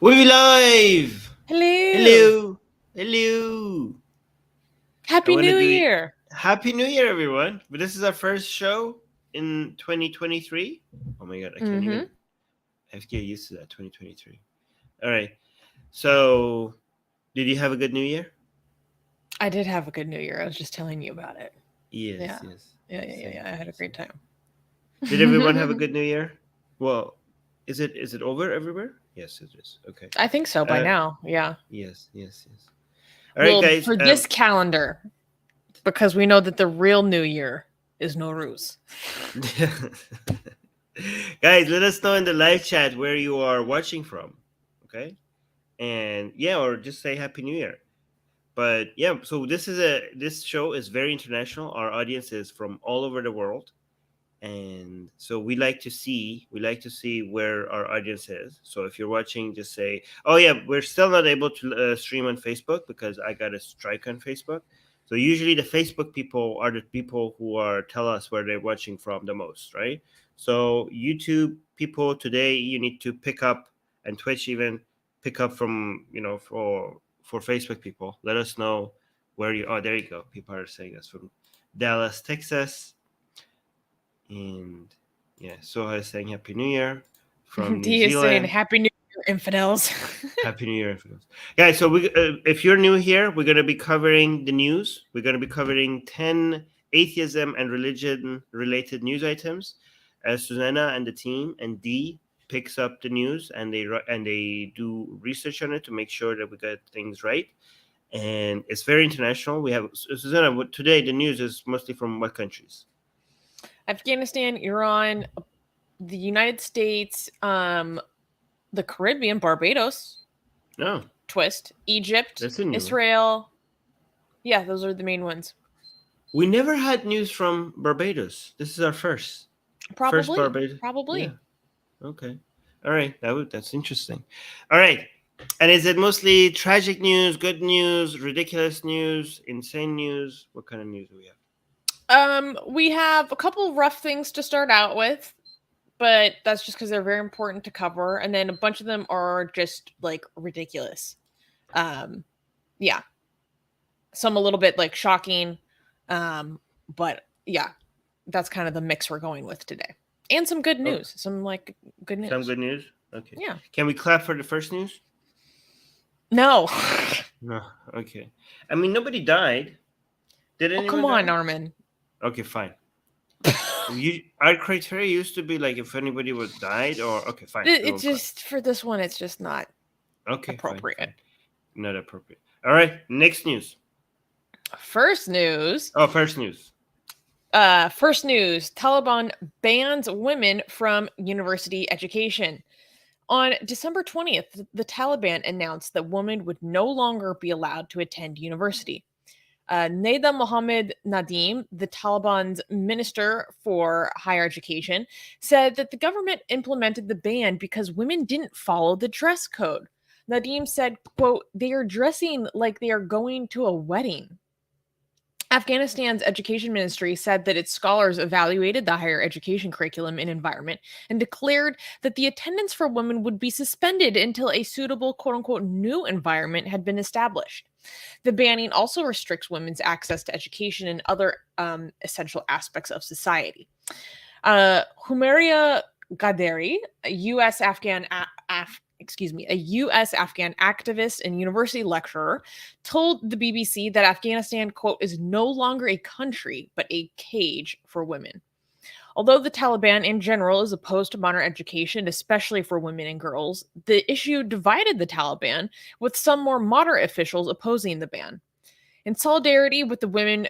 We're live! Hello. Hello! Hello! I Happy want to New do Year. Happy New Year, everyone! But this is our first show in 2023. Oh my god, I can't Mm-hmm. even. I have to get used to that. 2023. All right. So, did you have a good New Year? I did have a good New Year. I was just telling you about it. Yes, Yeah. yes. Yeah. Same, I had a same. great time. Did everyone have a good New Year? Well, is it over everywhere? Yes, it is. Okay. I think so by Uh, now. Yeah. yes. All right, Well, guys. for this calendar, because we know that the real New Year is Nowruz. Guys, let us know in the live chat where you are watching from. Okay. And yeah, or just say Happy New Year. But yeah, so this show is very international. Our audience is from all over the world. And so we like to see where our audience is. So if you're watching, just say, oh yeah, we're still not able to stream on Facebook because I got a strike on Facebook. So usually the Facebook people are the people who are tell us where they're watching from the most, right? So YouTube people today, you need to pick up, and Twitch even pick up from, for Facebook people. Let us know where you. Oh, there you go. People are saying us from Dallas, Texas. And yeah, Soha is saying Happy New Year from New D is saying Zealand. Happy New Year, infidels. Happy New Year, guys. So if you're new here, we're going to be covering the news. We're going to be covering 10 atheism and religion related news items. As Susanna and the team and D picks up the news and they do research on it to make sure that we get things right. And it's very international. We have Susanna. Today the news is mostly from what countries? Afghanistan, Iran, the United States, the Caribbean, Barbados, No, twist, Egypt, that's a new one. Israel. Yeah, those are the main ones. We never had news from Barbados. This is our first Probably. Barbados. Probably. Yeah. Okay. All right. That's interesting. All right. And is it mostly tragic news, good news, ridiculous news, insane news? What kind of news do we have? We have a couple rough things to start out with, but that's just because they're very important to cover, and then a bunch of them are just like ridiculous. Yeah, some a little bit like shocking, but yeah, that's kind of the mix we're going with today, and some good news, some like good news. Some good news. Okay. Yeah. Can we clap for the first news? No. No. Okay. I mean, nobody died. Did anyone? Come on, die? Armin. Okay, fine. Our criteria used to be like if anybody was died or okay, fine. It's just for this one, it's just not appropriate. Fine. Not appropriate. All right, next news. First news. Oh, first news. First news: Taliban bans women from university education. On December 20th, the Taliban announced that women would no longer be allowed to attend university. Neda Mohammed Nadim, the Taliban's minister for higher education, said that the government implemented the ban because women didn't follow the dress code. Nadim said, quote, "They are dressing like they are going to a wedding." Afghanistan's education ministry said that its scholars evaluated the higher education curriculum and environment and declared that the attendance for women would be suspended until a suitable quote-unquote new environment had been established. The banning also restricts women's access to education and other essential aspects of society. Humaria Gaderi, a U.S. Afghan activist and university lecturer, told the BBC that Afghanistan, quote, is no longer a country, but a cage for women. Although the Taliban in general is opposed to modern education, especially for women and girls, the issue divided the Taliban, with some more moderate officials opposing the ban. In solidarity with the women,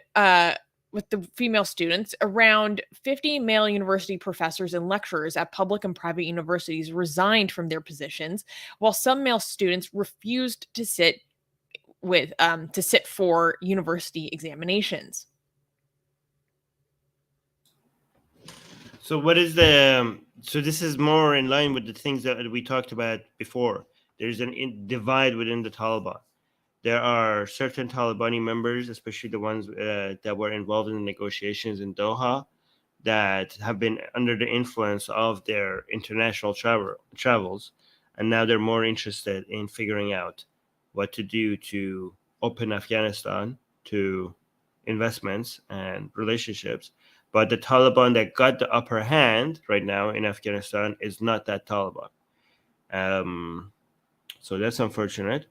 with the female students, around 50 male university professors and lecturers at public and private universities resigned from their positions, while some male students refused to sit for university examinations. So what is the? So this is more in line with the things that we talked about before. There's divide within the Taliban. There are certain Talibani members, especially the ones that were involved in the negotiations in Doha, that have been under the influence of their international travels, and now they're more interested in figuring out what to do to open Afghanistan to investments and relationships. But the Taliban that got the upper hand right now in Afghanistan is not that Taliban. So that's unfortunate.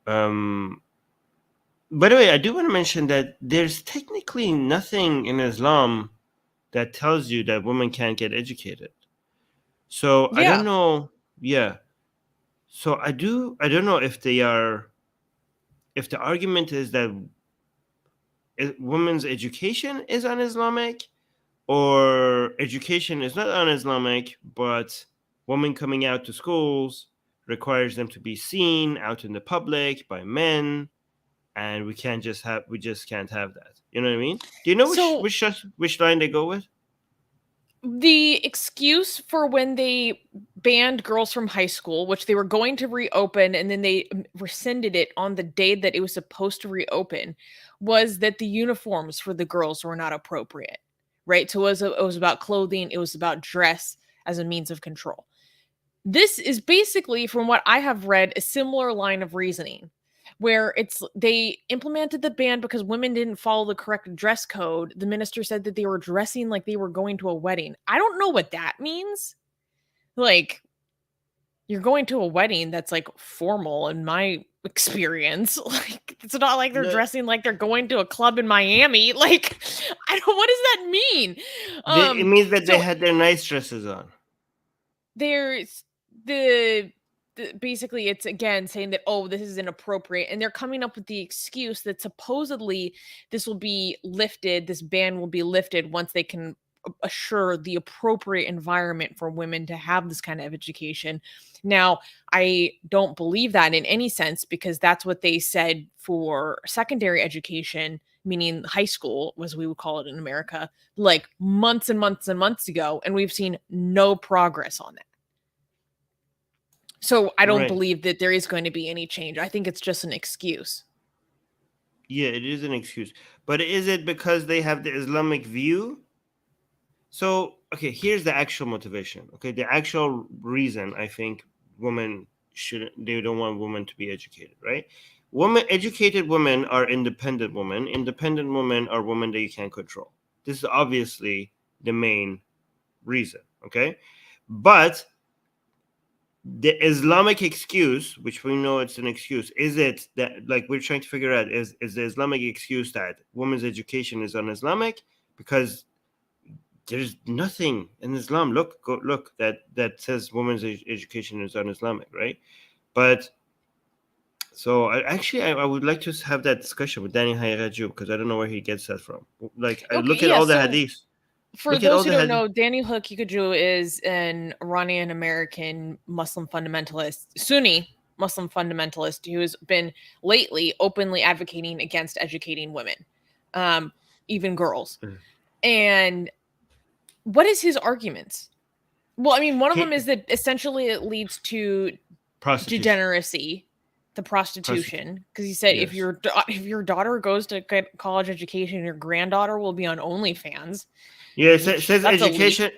By the way, I do want to mention that there's technically nothing in Islam that tells you that women can't get educated. So I don't Yeah. know. Yeah. So I don't know if they are, if the argument is that women's education is un-Islamic, or education is not un-Islamic, but women coming out to schools requires them to be seen out in the public by men, and we just can't have that. You know what I mean? Do you know So which line they go with? the excuse for when they banned girls from high school, which they were going to reopen and then they rescinded it on the day that it was supposed to reopen, was that the uniforms for the girls were not appropriate. Right? So it was about clothing, it was about dress as a means of control. This is basically, from what I have read, a similar line of reasoning where it's they implemented the ban because women didn't follow the correct dress code. The minister said that they were dressing like they were going to a wedding. I don't know what that means. Like, you're going to a wedding that's like formal in my experience. Like, it's not like they're No, dressing like they're going to a club in Miami. Like, I don't, what does that mean? it means that they So had their nice dresses on. there's the basically it's again saying that, oh, this is inappropriate, and they're coming up with the excuse that supposedly this will be lifted, this ban will be lifted once they can assure the appropriate environment for women to have this kind of education. Now, I don't believe that in any sense, because that's what they said for secondary education, meaning high school, as we would call it in America, like months and months and months ago, and we've seen no progress on that. So I don't Right. believe that there is going to be any change. I think it's just an excuse. Yeah, it is an excuse. But is it because they have the Islamic view? So, okay, here's the actual motivation. Okay, the actual reason I think women shouldn't, they don't want women to be educated, right? Educated women are independent women. Independent women are women that you can't control. This is obviously the main reason, okay? But the Islamic excuse, which we know it's an excuse, is it that, like, we're trying to figure out, is the Islamic excuse that women's education is un-Islamic? Because there's nothing in Islam. Look that says women's education is un-Islamic, right? But so I would like to have that discussion with Danny Hayaraju, because I don't know where he gets that from. Like, I Okay, look at yeah. all the So hadiths. for Look at all those who the don't hadith. know, Daniel Hakikaju is an Iranian American Muslim fundamentalist, Sunni Muslim fundamentalist, who has been lately openly advocating against educating women, um, even girls. And what is his arguments? Well, I mean, one of them is that essentially it leads to Prostitution. degeneracy, the Prostitution. prostitution, because he said if Yes. if your daughter goes to get college education, your granddaughter will be on OnlyFans, Yeah, it which says that's a leap. education.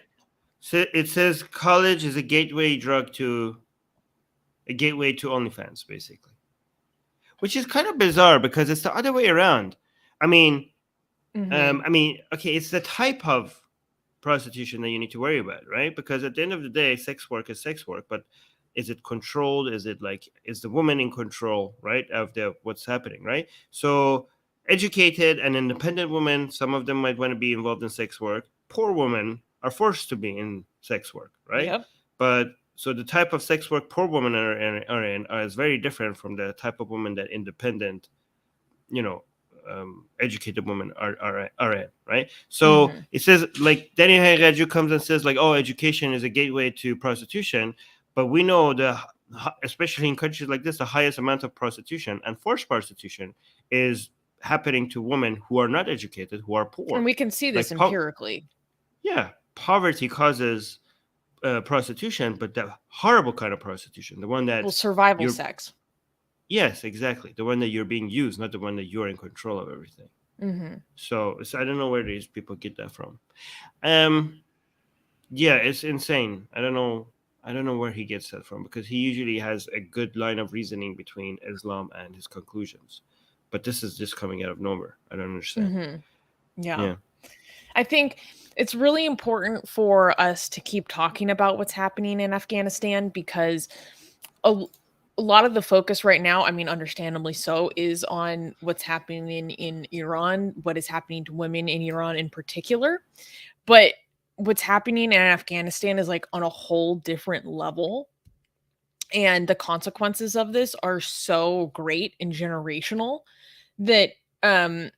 It says college is a gateway to OnlyFans, basically, which is kind of bizarre because it's the other way around. I mean, Hmm. okay, it's the type of prostitution that you need to worry about, right? Because at the end of the day, sex work is sex work, but is it controlled? Is it like, is the woman in control, right, of the what's happening, right? So educated and independent women, some of them might want to be involved in sex work. Poor women are forced to be in sex work, right? Yep. But so the type of sex work poor women are is very different from the type of women that independent, you know, educated women are in, right? So Hmm. it says, like, Danny Hagaju comes and says, like, oh, education is a gateway to prostitution, but we know especially in countries like this, the highest amount of prostitution and forced prostitution is happening to women who are not educated, who are And poor. we can see this Like, empirically. yeah, poverty causes prostitution, but the horrible kind of prostitution, the one Well, that's survival you're sex. yes, exactly, the one that you're being used, not the one that you're in control of everything. Hmm. So I don't know where these people get that from. Um, yeah, it's insane. I don't know. I don't know where he gets that from, because he usually has a good line of reasoning between Islam and his conclusions. But this is just coming out of nowhere. I don't understand. Yeah. Yeah. I think it's really important for us to keep talking about what's happening in Afghanistan, because a, a lot of the focus right now, I mean, understandably so, is on what's happening in Iran, what is happening to women in Iran in particular. But what's happening in Afghanistan is like on a whole different level. And the consequences of this are so great and generational that um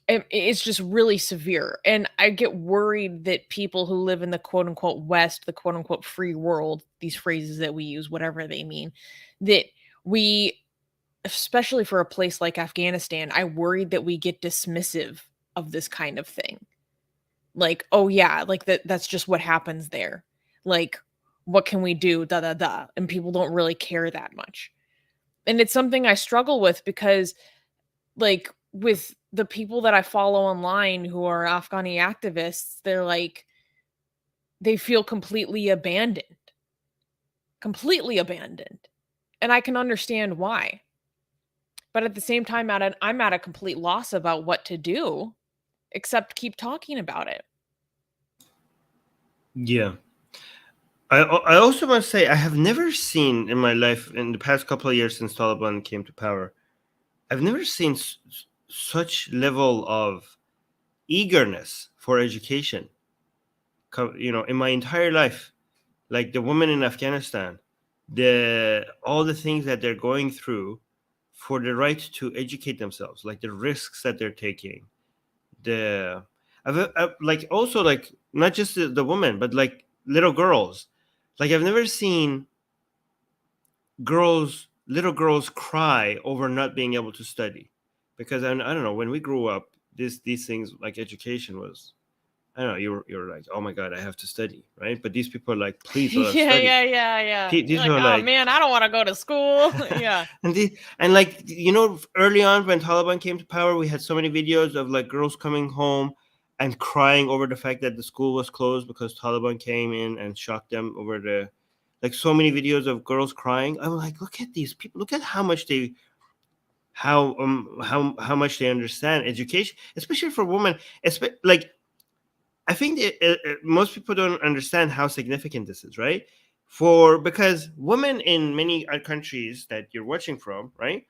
it's just really severe. And I get worried that people who live in the quote unquote West, the quote unquote free world, these phrases that we use, whatever they mean, that we, especially for a place like Afghanistan, I worried that we get dismissive of this kind of thing. Like, oh yeah, like that's just what happens there. Like, what can we do? Da da da. And people don't really care that much. And it's something I struggle with because, like, with the people that I follow online who are Afghani activists, they're like, they feel completely abandoned. Completely abandoned. And I can understand why. But at the same time, I'm at a complete loss about what to do, except keep talking about it. Yeah. I also want to say I have never seen in my life, in the past couple of years since Taliban came to power, I've never seen such level of eagerness for education. In my entire life, like the women in Afghanistan, the all the things that they're going through for the right to educate themselves, like the risks that they're taking, the like also like not just the women, but like little girls. Like I've never seen little girls cry over not being able to study, because I don't know, when we grew up, these things like education was, I don't know, you're like, oh my god, I have to study, right? But these people are like, please let us Yeah, study. yeah, yeah, yeah. These You're people like, are oh like, man, I don't want to go to school. Yeah. and like, early on when Taliban came to power, we had so many videos of like girls coming home and crying over the fact that the school was closed because Taliban came in and shocked them over the, like, so many videos of girls crying. I'm like, look at these people, look at how much they, how much they understand education, especially for women. Like, I think most people don't understand how significant this is, right? Because women in many countries that you're watching from, right?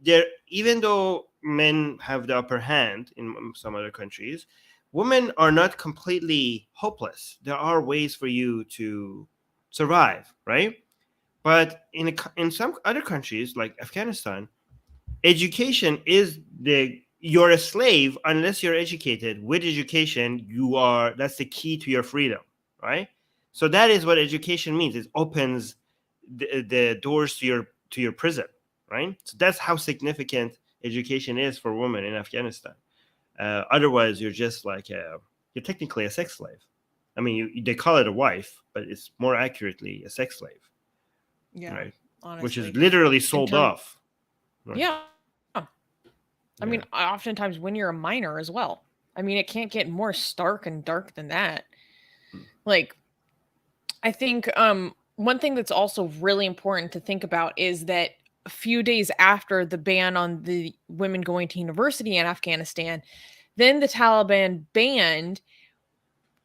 There, even though men have the upper hand in some other countries, women are not completely hopeless. There are ways for you to survive, right? But in some other countries like Afghanistan, education is the you're a slave unless you're educated. With education, that's the key to your freedom, right? So that is what education means. It opens the doors to your prison, right? So that's how significant education is for women in Afghanistan. Otherwise, you're just like you're technically a sex slave. I mean, they call it a wife, but it's more accurately a sex slave, Yeah, right? Which is honestly. literally In sold term off. Right. Yeah. I Yeah. mean, oftentimes when you're a minor as well. I mean, it can't get more stark and dark than that. Like, I think one thing that's also really important to think about is that a few days after the ban on the women going to university in Afghanistan, then the Taliban banned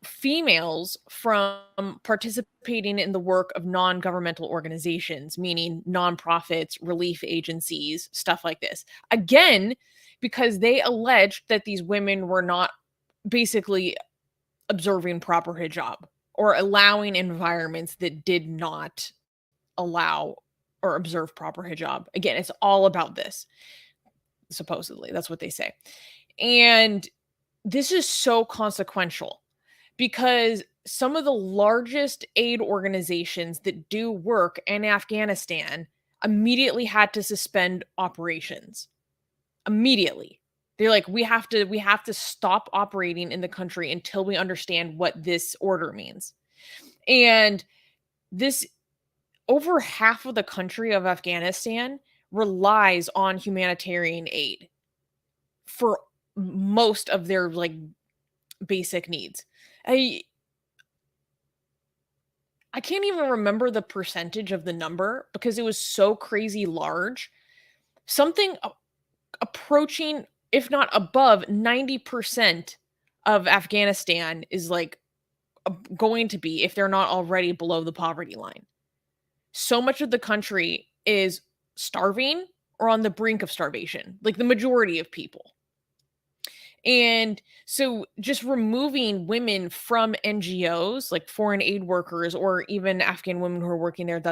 females from participating in the work of non-governmental organizations, meaning nonprofits, relief agencies, stuff like this. Again, because they alleged that these women were not basically observing proper hijab or allowing environments that did not allow or observe proper hijab. Again, it's all about this. Supposedly, that's what they say. And this is so consequential because some of the largest aid organizations that do work in Afghanistan immediately had to suspend operations. Immediately. They're like, we have to stop operating in the country until we understand what this order means. And this, over half of the country of Afghanistan relies on humanitarian aid for most of their like basic needs. I I can't even remember the percentage of the number because it was so crazy large. Something approaching, if not above 90% of Afghanistan is like going to be, if they're not already below the poverty line. So much of the country is starving or on the brink of starvation, like the majority of people. And so just removing women from NGOs, like foreign aid workers, or even Afghan women who are working there,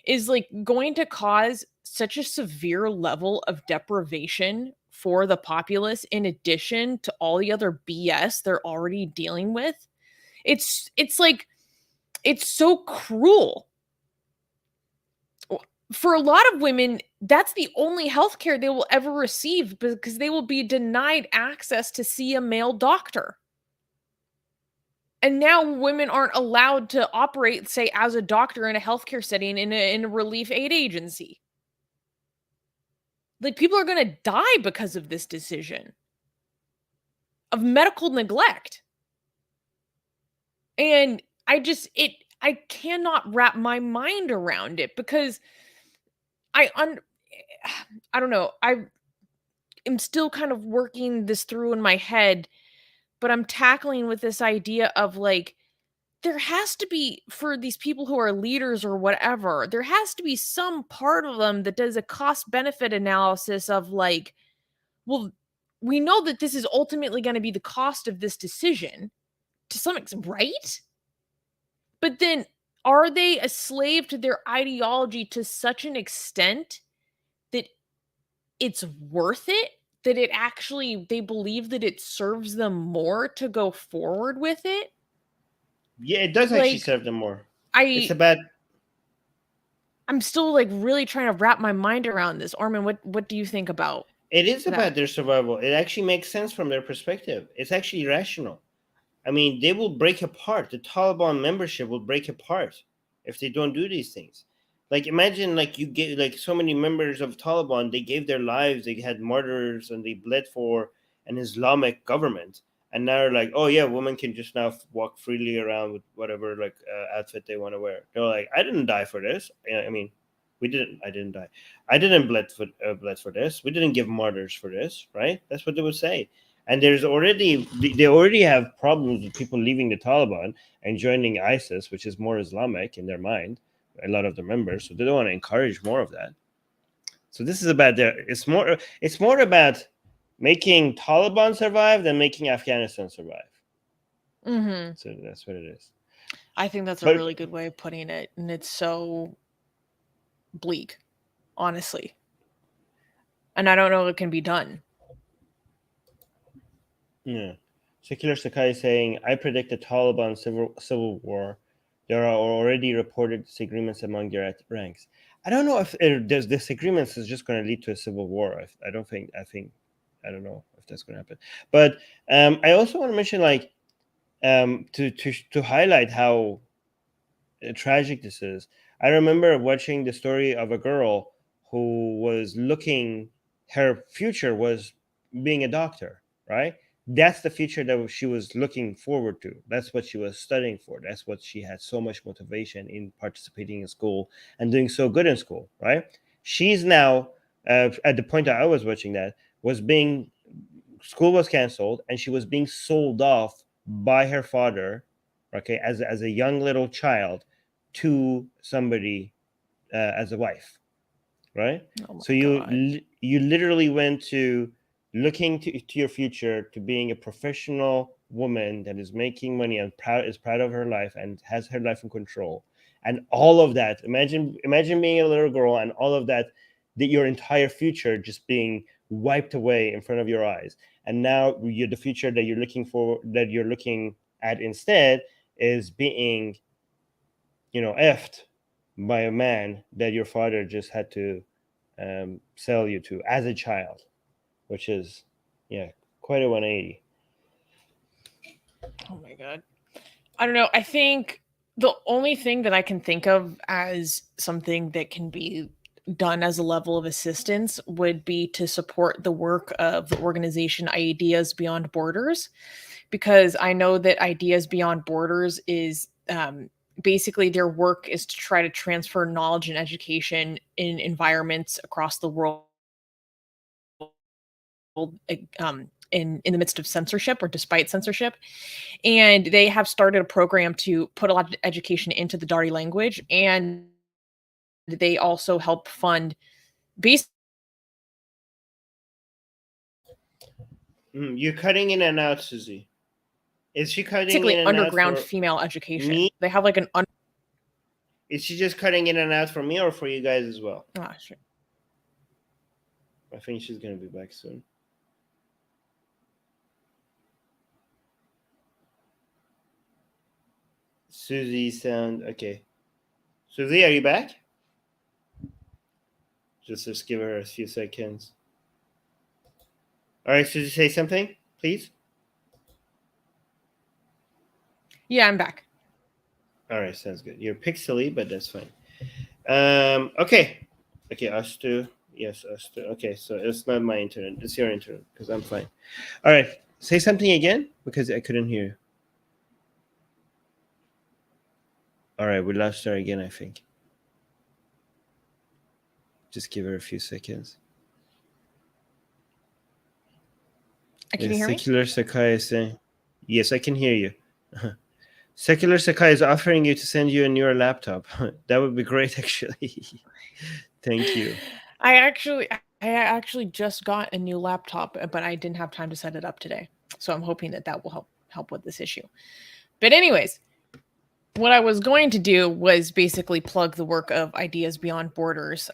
is like going to cause such a severe level of deprivation for the populace, in addition to all the other BS they're already dealing with. It's like, it's so cruel. For a lot of women, that's the only healthcare they will ever receive, because they will be denied access to see a male doctor. And now women aren't allowed to operate, say, as a doctor in a healthcare setting in a relief aid agency. Like, people are going to die because of this decision of medical neglect. And I cannot wrap my mind around it, because I don't know. I am still kind of working this through in my head, but I'm tackling with this idea of like, there has to be, for these people who are leaders or whatever, there has to be some part of them that does a cost benefit analysis of like, well, we know that this is ultimately going to be the cost of this decision to some extent, right? But then, are they a slave to their ideology to such an extent that it's worth it? That it actually, they believe that it serves them more to go forward with it? Yeah, it does actually Like, serve them more. It's about. I'm still like really trying to wrap my mind around this. Armin, what do you think about It is that? about their survival. It actually makes sense from their perspective. It's actually rational. I mean, they will break apart. The Taliban membership will break apart if they don't do these things. Like, imagine, like, you get like so many members of Taliban, they gave their lives, they had martyrs, and they bled for an Islamic government. And now they're like, oh yeah, women can just now walk freely around with whatever like outfit they want to wear. They're like, I didn't die for this. I mean, we didn't. I didn't die. I didn't bled for this. We didn't give martyrs for this, right? That's what they would say. And there's already, they already have problems with people leaving the Taliban and joining ISIS, which is more Islamic in their mind, a lot of the members. So they don't want to encourage more of that. So this is about it's more about making Taliban survive than making Afghanistan survive. Mm-hmm. So that's what it is. I think that's a really good way of putting it. And it's so bleak, honestly. And I don't know if it can be done. Yeah. Secular Sakai saying, I predict the Taliban civil war. There are already reported disagreements among their ranks. I don't know if there's disagreements is just going to lead to a civil war. I don't know if that's going to happen. But I also want to mention, like, to highlight how tragic this is. I remember watching the story of a girl who was her future was being a doctor, right? That's the future that she was looking forward to. That's what she was studying for. That's what she had so much motivation in participating in school and doing so good in school, right? She's now, at the point that I was watching that, school was canceled and she was being sold off by her father, okay, as a young little child to somebody as a wife, right? So you literally went to looking to your future, to being a professional woman that is making money and is proud of her life and has her life in control, and all of that. Imagine being a little girl and all of that your entire future just being wiped away in front of your eyes. And now the future that you're looking at instead is being, effed by a man that your father just had to sell you to as a child, which is, quite a 180. Oh my God. I don't know. I think the only thing that I can think of as something that can be done as a level of assistance would be to support the work of the organization Ideas Beyond Borders, because I know that Ideas Beyond Borders is basically their work is to try to transfer knowledge and education in environments across the world, in the midst of censorship or despite censorship. And they have started a program to put a lot of education into the Dari language, and they also help fund basically You're cutting in and out, Susie. Is she cutting in and underground out for female education. me? They have like an Is she just cutting in and out for me or for you guys as well? sure. I think she's going to be back soon. Susie sound okay. Susie, are you back? Just give her a few seconds. All right, Susie, say something, please. Yeah, I'm back. All right, sounds good. You're pixely, but that's fine. Okay, us two. Yes, us two. Okay, so it's not my internet. It's your internet because I'm fine. All right, say something again because I couldn't hear you. All right, we lost her again, I think. Just give her a few seconds. Can you hear me? Secular Sakai is saying, yes, I can hear you. Secular Sakai is offering you to send you a newer laptop. That would be great, actually. Thank you. I actually just got a new laptop, but I didn't have time to set it up today. So I'm hoping that will help with this issue. But anyways, what I was going to do was basically plug the work of Ideas Beyond Borders,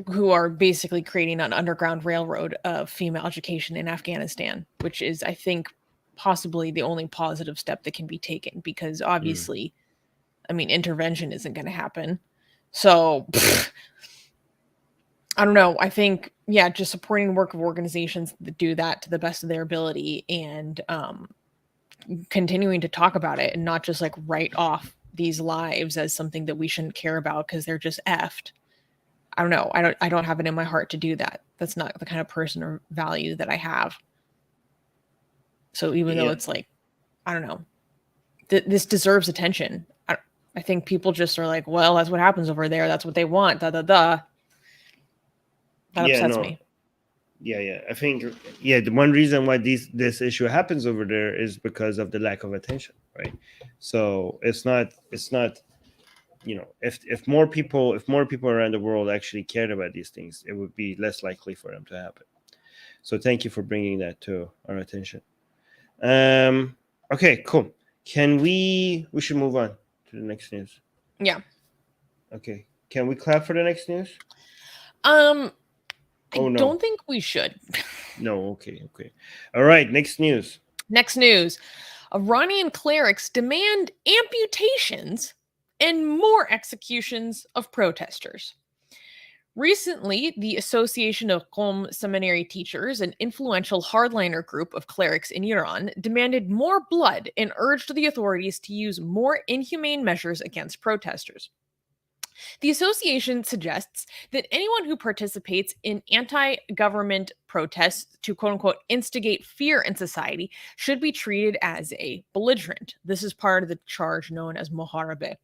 who are basically creating an underground railroad of female education in Afghanistan, which is, I think, possibly the only positive step that can be taken, because obviously, I mean, intervention isn't going to happen. So, I don't know. I think, yeah, just supporting the work of organizations that do that to the best of their ability, and continuing to talk about it and not just like write off these lives as something that we shouldn't care about because they're just effed. I don't know. I don't have it in my heart to do that. That's not the kind of person or value that I have. So even though it's like, I don't know, this deserves attention. I think people just are like, well, that's what happens over there. That's what they want. That upsets me. Yeah. I think, the one reason why this issue happens over there is because of the lack of attention, right? So it's not, if more people around the world actually cared about these things, it would be less likely for them to happen. So thank you for bringing that to our attention. Okay, cool. We should move on to the next news. Yeah. Okay. Can we clap for the next news? I don't think we should. No, okay. All right, next news. Iranian clerics demand amputations and more executions of protesters. Recently, the Association of Qom Seminary Teachers, an influential hardliner group of clerics in Iran, demanded more blood and urged the authorities to use more inhumane measures against protesters. The association suggests that anyone who participates in anti-government protests to quote-unquote instigate fear in society should be treated as a belligerent. This is part of the charge known as muharebe.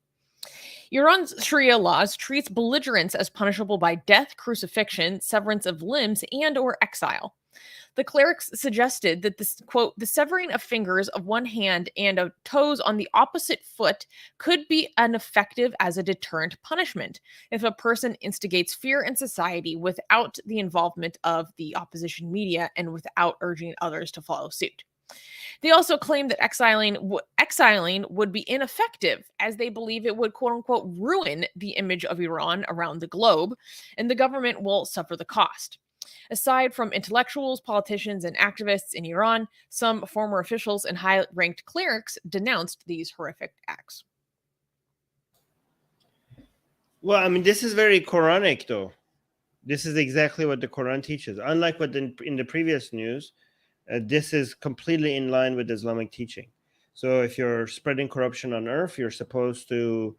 Iran's Sharia laws treats belligerence as punishable by death, crucifixion, severance of limbs, and or exile. The clerics suggested that this, quote, the severing of fingers of one hand and of toes on the opposite foot could be effective as a deterrent punishment if a person instigates fear in society without the involvement of the opposition media and without urging others to follow suit. They also claim that exiling would be ineffective, as they believe it would, quote unquote, ruin the image of Iran around the globe, and the government will suffer the cost. Aside from intellectuals, politicians, and activists in Iran, some former officials and high-ranked clerics denounced these horrific acts. Well, I mean, this is very Quranic, though. This is exactly what the Quran teaches. Unlike what in the previous news, this is completely in line with Islamic teaching. So if you're spreading corruption on earth, you're supposed to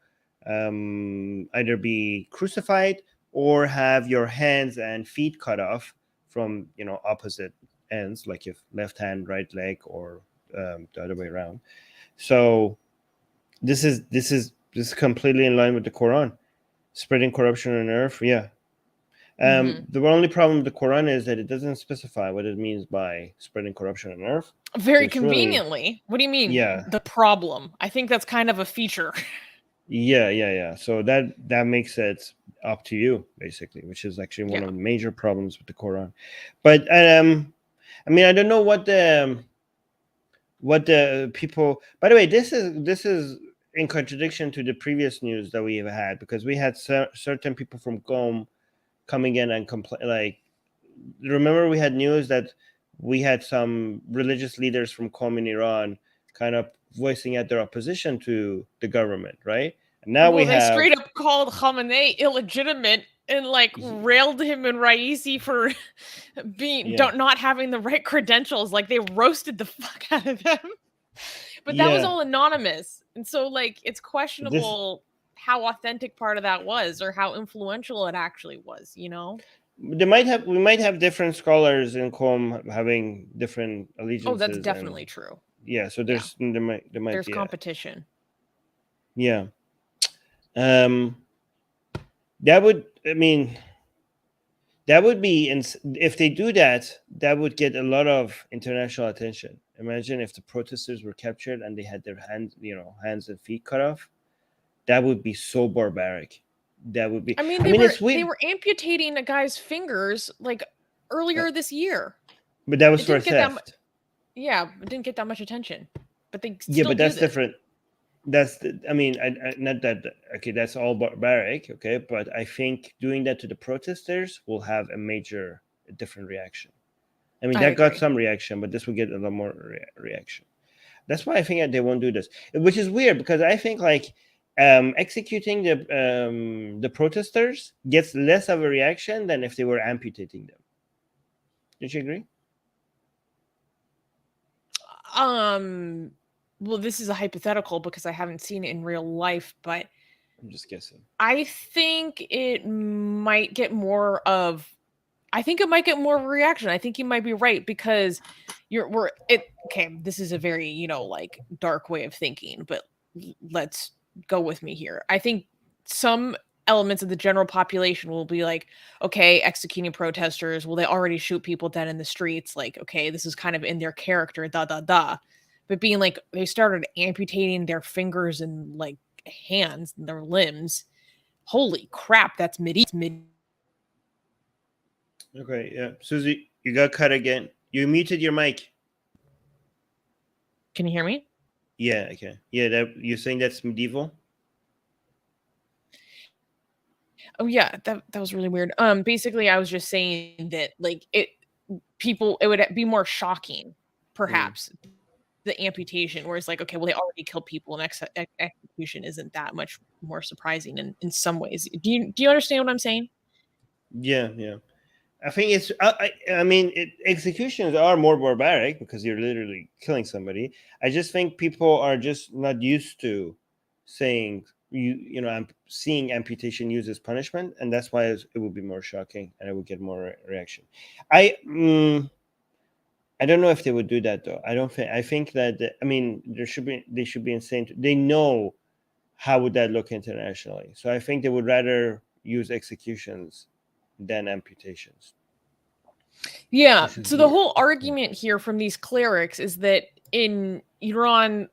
either be crucified or have your hands and feet cut off from opposite ends, like if left hand, right leg, or the other way around. So This is completely in line with the Quran. Spreading corruption on earth. Yeah. The only problem with the Quran is that it doesn't specify what it means by spreading corruption on earth. So Very it's really, conveniently. What do you mean? yeah, The problem. I think that's kind of a feature. yeah. So that makes it up to you, basically, which is actually one Yeah. of the major problems with the Quran. But I mean, I don't know what the people. By the way, this is in contradiction to the previous news that we have had, because we had certain people from Qom coming in and complain. Like, remember we had news that we had some religious leaders from Qom in Iran kind of voicing out their opposition to the government, right? And now Well, we they have, straight up called Khamenei illegitimate and like railed him and Raisi for being yeah, not having the right credentials. Like they roasted the fuck out of them. But that was yeah. all anonymous. And so like it's This questionable how authentic part of that was or how influential it actually was, you know? we might have different scholars in Qom having different Oh, that's allegiances, and definitely true. yeah, so Yeah. there might There's be competition. yeah. Um, that would, I mean, that would be, if they do that, that would get a lot of international attention. Imagine if the protesters were captured and they had their hands and feet cut off. That would be so barbaric. That would be. I mean, I mean, it's they weird, were amputating a guy's fingers like uh, earlier this year. but that was It for didn't get that theft. yeah, it didn't get that much attention. But they Yeah, still but do that's this. different. I mean, not that. Okay, that's all barbaric. Okay, but I think doing that to the protesters will have a major different reaction. I mean, I that got agree. some reaction, but this will get a lot more reaction. That's why I think that they won't do this, which is weird, because I think like executing the protesters gets less of a reaction than if they were amputating them. Don't you agree? Um well, this is a hypothetical because I haven't seen it in real life, but I'm just guessing. I think it might get more of I think it might get more of a reaction. I think you might be right because we're it okay, this is a very, like dark way of thinking, but let's go with me here. I think some elements of the general population will be like, okay, executing protesters, well, they already shoot people dead in the streets. Like, okay, this is kind of in their character, da da da. But being like they started amputating their fingers and like hands and their limbs. Holy crap, that's medieval. Okay, yeah, Susie, you got cut again. You muted your mic. Can you hear me? Yeah, okay. Yeah, that you're saying that's medieval. Oh yeah, that was really weird. Basically I was just saying that like it would be more shocking Mm. perhaps the amputation, where it's like, okay, well they already killed people and execution isn't that much more surprising in some ways. Do you understand what I'm saying? Yeah, yeah. I think it's. I mean, executions are more barbaric because you're literally killing somebody. I just think people are just not used to saying seeing amputation used as punishment, and that's why it would be more shocking and it would get more reaction. I I don't know if they would do that though. I don't think. I think that I mean they should be insane. They know how would that look internationally. So I think they would rather use executions than amputations, Yeah. which is So the weird. whole argument here from these clerics is that in Iran,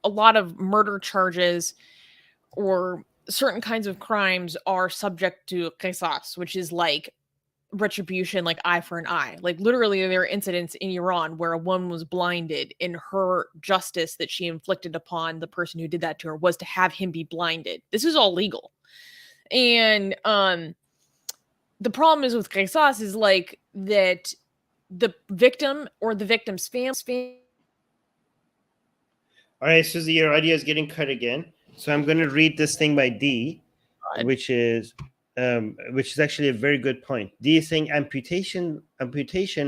a lot of murder charges or certain kinds of crimes are subject to qisas, which is like retribution, like eye for an eye. Like literally there are incidents in Iran where a woman was blinded and her justice that she inflicted upon the person who did that to her was to have him be blinded. This is all legal. And the problem is with qisas is like that the victim or the victim's family. All right, Susie, your audio is getting cut again. So I'm going to read this thing by D, which is actually a very good point. D is saying amputation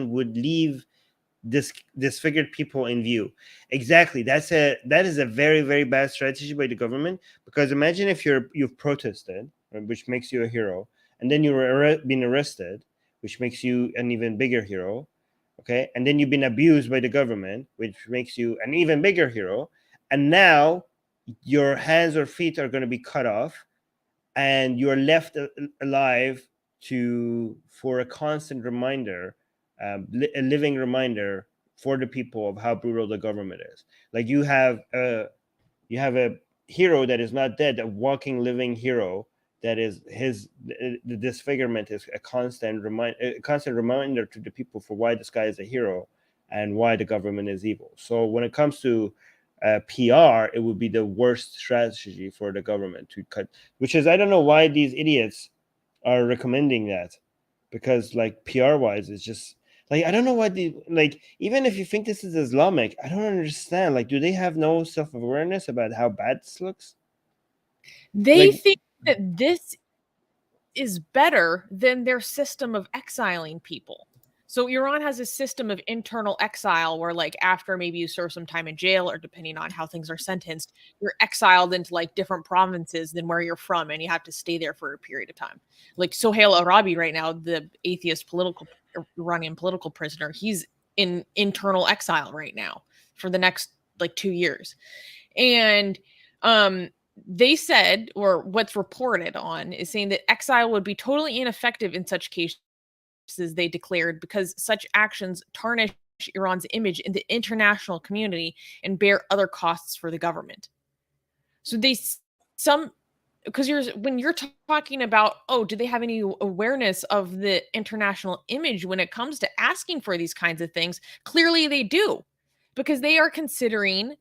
would leave disfigured people in view. Exactly. That is a very, very bad strategy by the government, because imagine if you've protested, which makes you a hero, and then you're being arrested, which makes you an even bigger hero. Okay, and then you've been abused by the government, which makes you an even bigger hero, and now your hands or feet are going to be cut off, and you're left alive for a constant reminder, a living reminder for the people of how brutal the government is. Like you have a hero that is not dead, a walking, living hero that is the disfigurement is a constant reminder to the people for why this guy is a hero and why the government is evil. So when it comes to PR, it would be the worst strategy for the government to cut, which is, I don't know why these idiots are recommending that, because like PR wise, it's just like, I don't know why even if you think this is Islamic, I don't understand. Like, do they have no self-awareness about how bad this looks? They think that this is better than their system of exiling people. So Iran has a system of internal exile where, like, after maybe you serve some time in jail, or depending on how things are sentenced, you're exiled into like different provinces than where you're from, and you have to stay there for a period of time. Like Sohail Arabi right now, the atheist Iranian political prisoner, he's in internal exile right now for the next like 2 years. And they said, or what's reported on is saying that exile would be totally ineffective in such cases, they declared, because such actions tarnish Iran's image in the international community and bear other costs for the government. So when you're talking about, oh, do they have any awareness of the international image when it comes to asking for these kinds of things? Clearly they do, because they are considering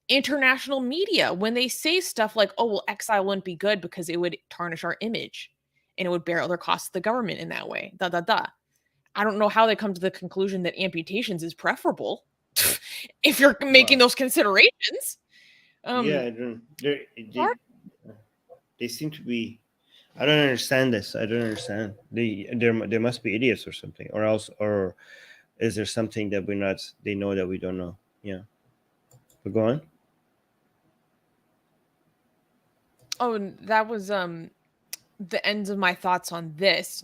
international media when they say stuff like, oh, well, exile wouldn't be good because it would tarnish our image and it would bear other costs to the government in that way. I don't know how they come to the conclusion that amputations is preferable if you're making those considerations. Yeah, they seem to be. I don't understand this. I don't understand. There must be idiots or something, or is there something that they know that we don't know? Yeah, but go on. Oh, that was the ends of my thoughts on this.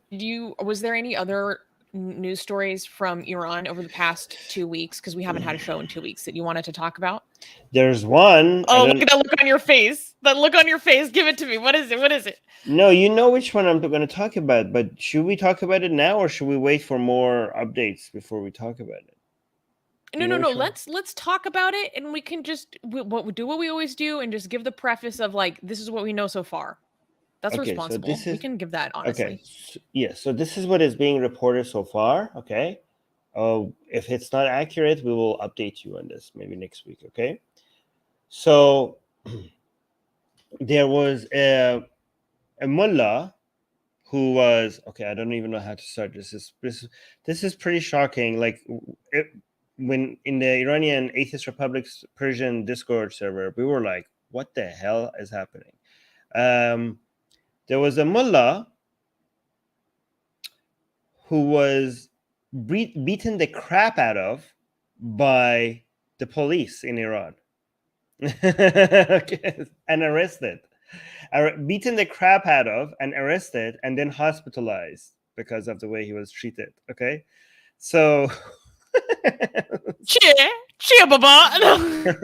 Was there any other news stories from Iran over the past 2 weeks, because we haven't had a show in 2 weeks, that you wanted to talk about? There's one. Oh, look at that look on your face. That look on your face. Give it to me. What is it? No, you know which one I'm going to talk about, but should we talk about it now, or should we wait for more updates before we talk about it? No. Let's talk about it, and we can just do what we always do and just give the preface of like, this is what we know so far. That's responsible. We can give that, honestly. Okay. So this is what is being reported so far. Okay. If it's not accurate, we will update you on this maybe next week. Okay. So there was a mullah who was, okay, I don't even know how to start. This is pretty shocking. Like when in the Iranian Atheist Republic's Persian Discord server, we were like, what the hell is happening? There was a mullah who was beaten the crap out of by the police in Iran. And arrested. Beaten the crap out of and arrested and then hospitalized because of the way he was treated. Okay. So cheer, Baba.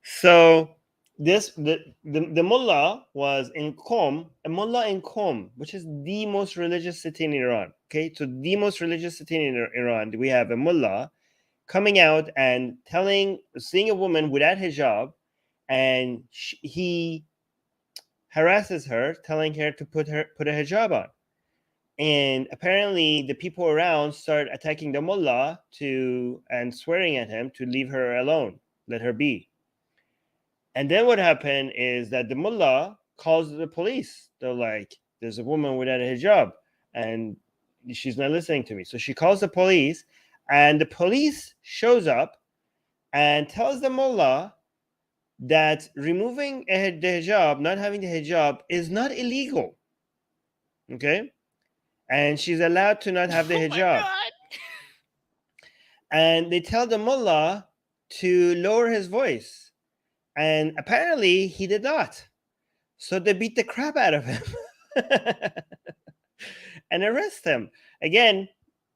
So the mullah was in Qom, a mullah in Qom, which is the most religious city in Iran. Okay, so the most religious city in Iran, we have a mullah coming out and seeing a woman without hijab, and he harasses her, telling her to put a hijab on. And apparently the people around start attacking the mullah and swearing at him to leave her alone, let her be. And then what happened is that the mullah calls the police. They're like, there's a woman without a hijab and she's not listening to me. So she calls the police, and the police shows up and tells the mullah that removing the hijab, not having the hijab, is not illegal. Okay? And she's allowed to not have the hijab. And they tell the mullah to lower his voice. And apparently he did not. So they beat the crap out of him and arrest him. Again,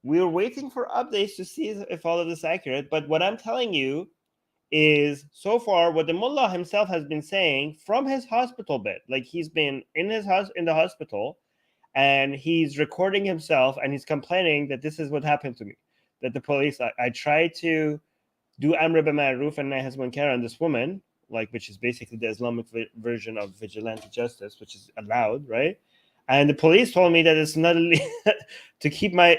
we were waiting for updates to see if all of this is accurate. But what I'm telling you is so far what the mullah himself has been saying from his hospital bed. Like he's been in his house in the hospital, and he's recording himself, and he's complaining that this is what happened to me. That the police, I tried to do amr bil ma'ruf and nahy anil munkar on this woman, like, which is basically the Islamic version of vigilante justice, which is allowed, right? And the police told me that it's not to keep mind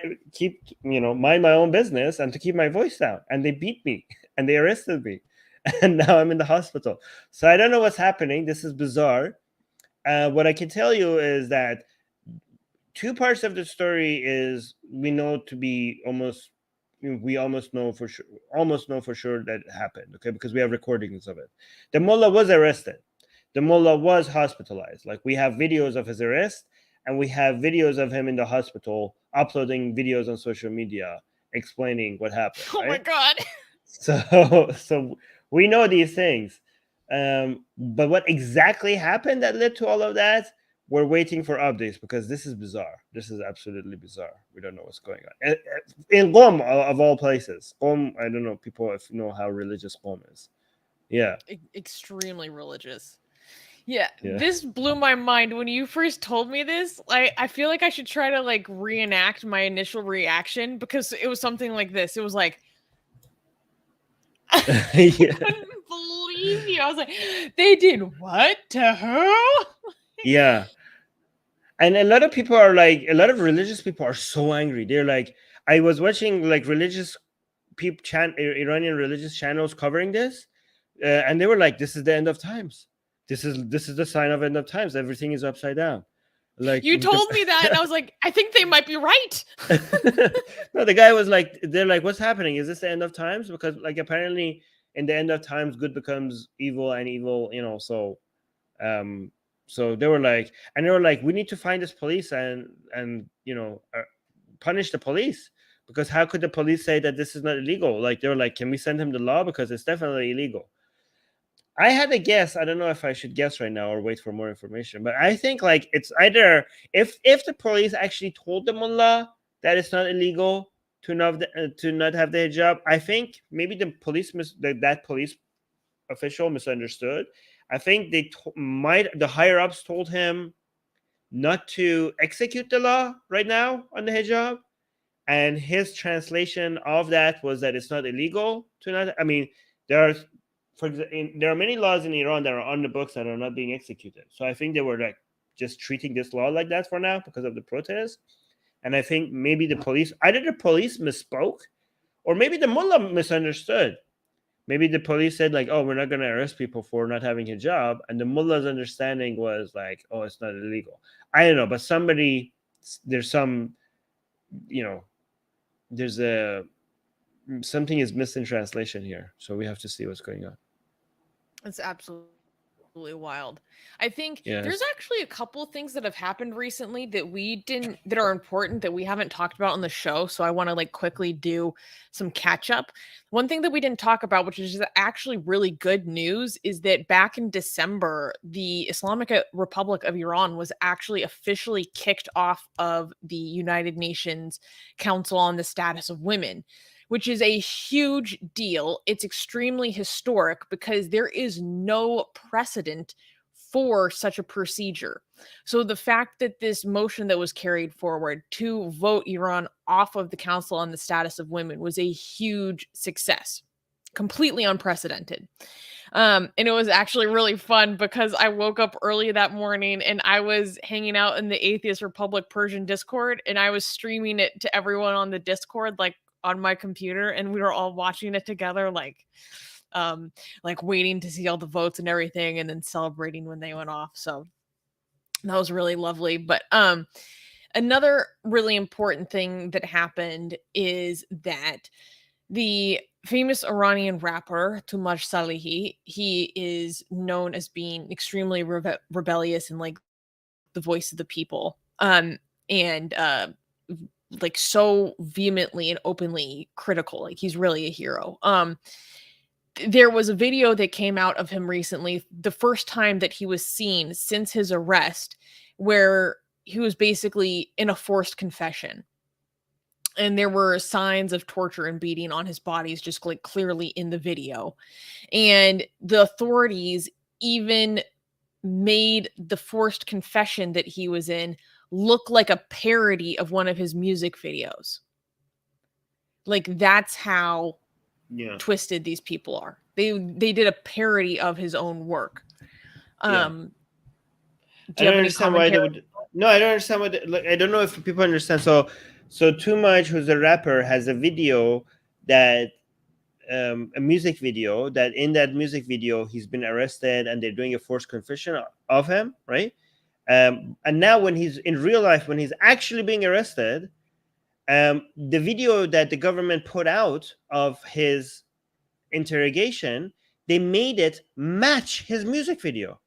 my own business and to keep my voice down. And they beat me and they arrested me. And now I'm in the hospital. So I don't know what's happening. This is bizarre. What I can tell you is that two parts of the story is we know for sure that it happened, okay, because we have recordings of it. The mullah was arrested. The mullah was hospitalized. Like, we have videos of his arrest, and we have videos of him in the hospital uploading videos on social media explaining what happened. Oh right? my God. So we know these things. But what exactly happened that led to all of that, we're waiting for updates, because this is bizarre. This is absolutely bizarre. We don't know what's going on. In Qom, of all places. Qom, I don't know, people, if you know how religious Qom is. Yeah. Extremely religious. Yeah, this blew my mind when you first told me this. I feel like I should try to like reenact my initial reaction, because it was something like this. It was like, I couldn't believe you. I was like, they did what to her? Yeah. And a lot of religious people are so angry. They're like, I was watching like religious people, Iranian religious channels covering this, and they were like, this is the end of times. This is the sign of end of times. Everything is upside down. Like, you told me that, and I was like, I think they might be right. No, the guy was like, they're like, what's happening? Is this the end of times? Because like apparently in the end of times, good becomes evil, and evil, so they were like, we need to find this police and punish the police, because how could the police say that this is not illegal? Like, they were like, can we send him the law, because it's definitely illegal. I had a guess. I don't know if I should guess right now or wait for more information, but I think like it's either if the police actually told the mullah that it's not illegal to not have the hijab, I think maybe the police that police official misunderstood. I think the higher ups told him not to execute the law right now on the hijab, and his translation of that was that it's not illegal to not. I mean, there are many laws in Iran that are on the books that are not being executed. So I think they were like just treating this law like that for now because of the protest. And I think maybe either the police misspoke, or maybe the mullah misunderstood. Maybe the police said like, oh, we're not going to arrest people for not having hijab. And the mullah's understanding was like, oh, it's not illegal. I don't know. But something is missing translation here. So we have to see what's going on. It's absolutely wild. I think Yes. There's actually a couple of things that have happened recently that that are important that we haven't talked about on the show. So I want to like quickly do some catch up. One thing that we didn't talk about, which is actually really good news, is that back in December, the Islamic Republic of Iran was actually officially kicked off of the United Nations Council on the Status of Women, which is a huge deal. It's extremely historic because there is no precedent for such a procedure. So the fact that this motion that was carried forward to vote Iran off of the Council on the Status of Women was a huge success, completely unprecedented. And it was actually really fun because I woke up early that morning and I was hanging out in the Atheist Republic Persian Discord, and I was streaming it to everyone on the Discord, like on my computer, and we were all watching it together, like waiting to see all the votes and everything, and then celebrating when they went off. So that was really lovely. But another really important thing that happened is that the famous Iranian rapper Tumaj Salehi, he is known as being extremely rebellious and like the voice of the people, and like so vehemently and openly critical. Like, he's really a hero. There was a video that came out of him recently, the first time that he was seen since his arrest, where he was basically in a forced confession. and there were signs of torture and beating on his bodies, just like clearly in the video. And the authorities even made the forced confession that he was in look like a parody of one of his music videos. Like, that's how twisted these people are. They did a parody of his own work. Do you have any understand why they would. No, I don't understand what. Like, I don't know if people understand. So Too Much, who's a rapper, has a video that a music video that in that music video he's been arrested and they're doing a forced confession of him, right? And now when he's in real life, when he's actually being arrested, the video that the government put out of his interrogation, they made it match his music video.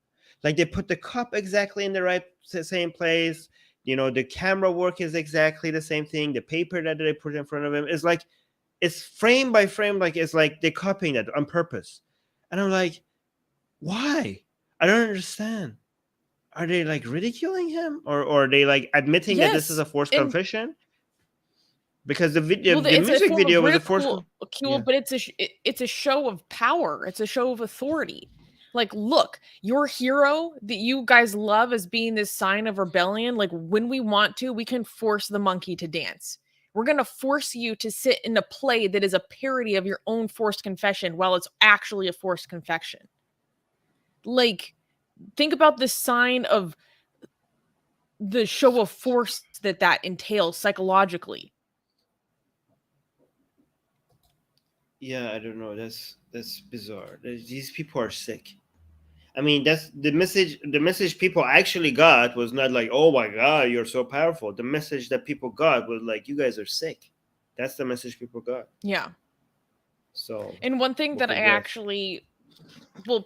Like, they put the cup exactly in the right same place. You know, the camera work is exactly the same thing. The paper that they put in front of him is like, it's frame by frame. Like, it's like they're copying it on purpose. And I'm like, why? I don't understand. Are they like ridiculing him, or are they like admitting that this is a forced confession? Because the video, the music video was a forced, but it's a show of power. It's a show of authority. Like, look, your hero that you guys love as being this sign of rebellion. Like, when we want to, we can force the monkey to dance. We're going to force you to sit in a play that is a parody of your own forced confession while it's actually a forced confession. Like, think about the sign of the show of force that entails psychologically. Yeah, I don't know. That's bizarre. These people are sick. I mean, that's the message. The message people actually got was not like, "Oh my God, you're so powerful." The message that people got was like, "You guys are sick." That's the message people got. Yeah. So, and one thing that I actually,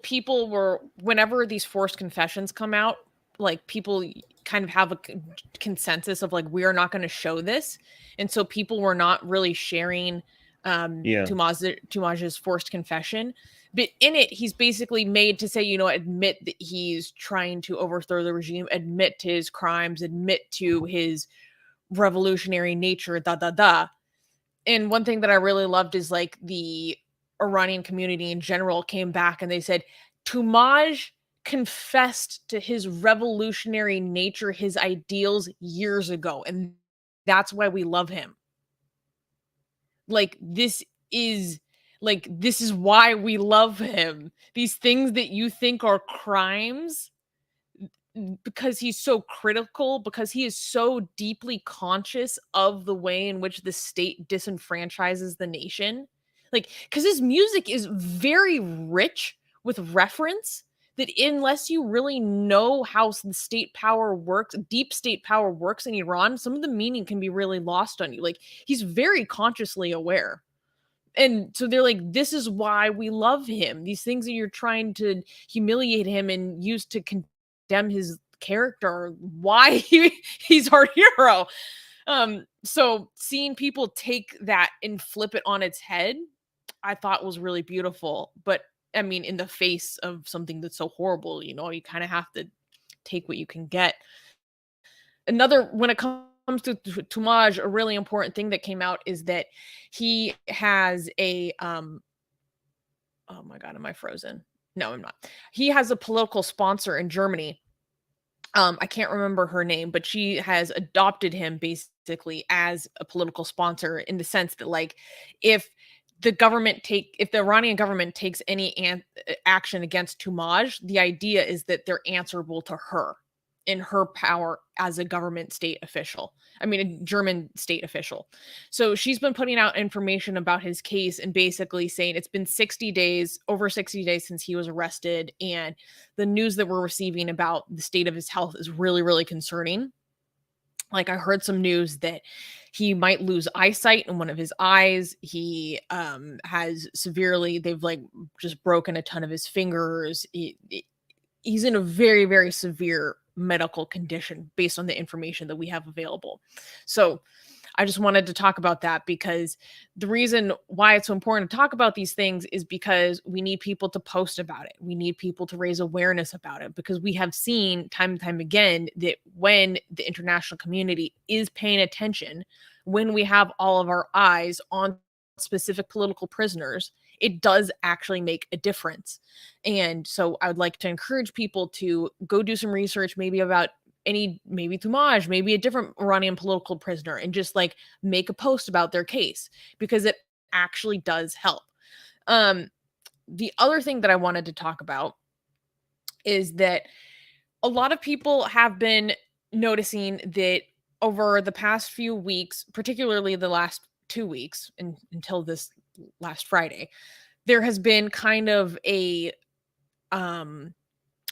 people were, whenever these forced confessions come out, like, people kind of have a consensus of like, we are not going to show this, and so people were not really sharing Toumaj's forced confession. But in it, he's basically made to say, you know, admit that he's trying to overthrow the regime, admit to his crimes, admit to his revolutionary nature, And one thing that I really loved is, like, the Iranian community in general came back and they said, Toumaj confessed to his revolutionary nature, his ideals years ago, and that's why we love him. Like, this is why we love him. These things that you think are crimes, because he's so critical, because he is so deeply conscious of the way in which the state disenfranchises the nation. Like, because his music is very rich with reference, that unless you really know how the state power works, deep state power works in Iran, some of the meaning can be really lost on you. Like, he's very consciously aware. And so they're like, this is why we love him. These things that you're trying to humiliate him and use to condemn his character, why he's our hero. So seeing people take that and flip it on its head, I thought was really beautiful. But I mean, in the face of something that's so horrible, you know, you kind of have to take what you can get. When it comes to Toumaj, a really important thing that came out is that he has a oh my God, am I frozen? No, I'm not. He has a political sponsor in Germany. I can't remember her name, but she has adopted him basically as a political sponsor, in the sense that, like, if the Iranian government takes any action against Toumaj, the idea is that they're answerable to her in her power as a a German state official. So she's been putting out information about his case and basically saying it's been over 60 days since he was arrested. And the news that we're receiving about the state of his health is really, really concerning. Like, I heard some news that he might lose eyesight in one of his eyes. He they've like just broken a ton of his fingers. He's in a very, very severe medical condition based on the information that we have available. So I just wanted to talk about that because the reason why it's so important to talk about these things is because we need people to post about it. We need people to raise awareness about it because we have seen time and time again that when the international community is paying attention, when we have all of our eyes on specific political prisoners, it does actually make a difference. And so I would like to encourage people to go do some research, maybe about maybe Thumaj, maybe a different Iranian political prisoner, and just like make a post about their case because it actually does help. The other thing that I wanted to talk about is that a lot of people have been noticing that over the past few weeks, particularly the last 2 weeks until this last Friday, there has been kind of a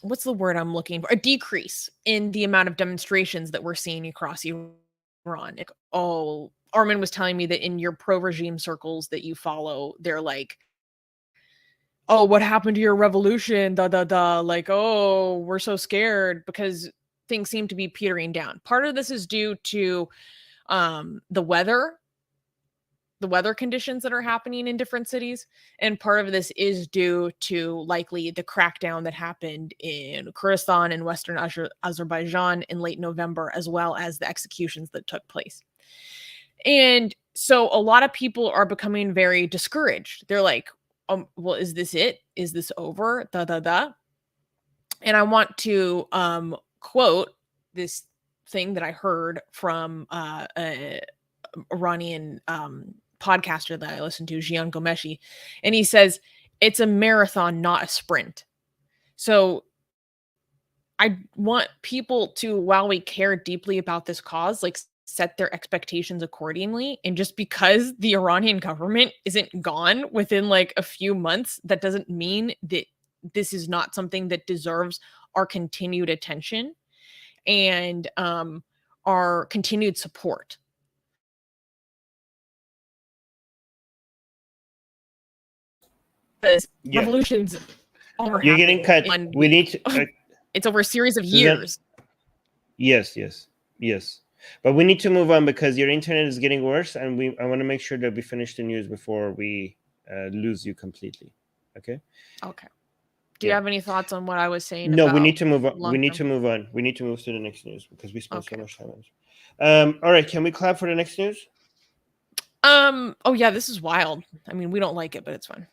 what's the word I'm looking for? A decrease in the amount of demonstrations that we're seeing across Iran. Like, oh, Armin was telling me that in your pro-regime circles that you follow, they're like, oh, what happened to your revolution? Da da da. Like, oh, we're so scared because things seem to be petering down. Part of this is due to the weather conditions that are happening in different cities. And part of this is due to likely the crackdown that happened in Kurdistan and Western Azerbaijan in late November, as well as the executions that took place. And so a lot of people are becoming very discouraged. They're like, well, is this it? Is this over? Da da da. And I want to quote this thing that I heard from a Iranian podcaster that I listen to, Jian Ghomeshi, and he says it's a marathon, not a sprint. So I want people to, while we care deeply about this cause, like set their expectations accordingly. And just because the Iranian government isn't gone within like a few months, that doesn't mean that this is not something that deserves our continued attention and our continued support. Because revolutions are You're getting cut. We need to. It's over a series of years. Yes. But we need to move on because your internet is getting worse, and I want to make sure that we finish the news before we lose you completely. Okay. Okay. Do you have any thoughts on what I was saying? No, we need to move on. We need to move on. We need to move to the next news because we spent so much time on it. All right. Can we clap for the next news? Oh yeah, this is wild. I mean, we don't like it, but it's fun.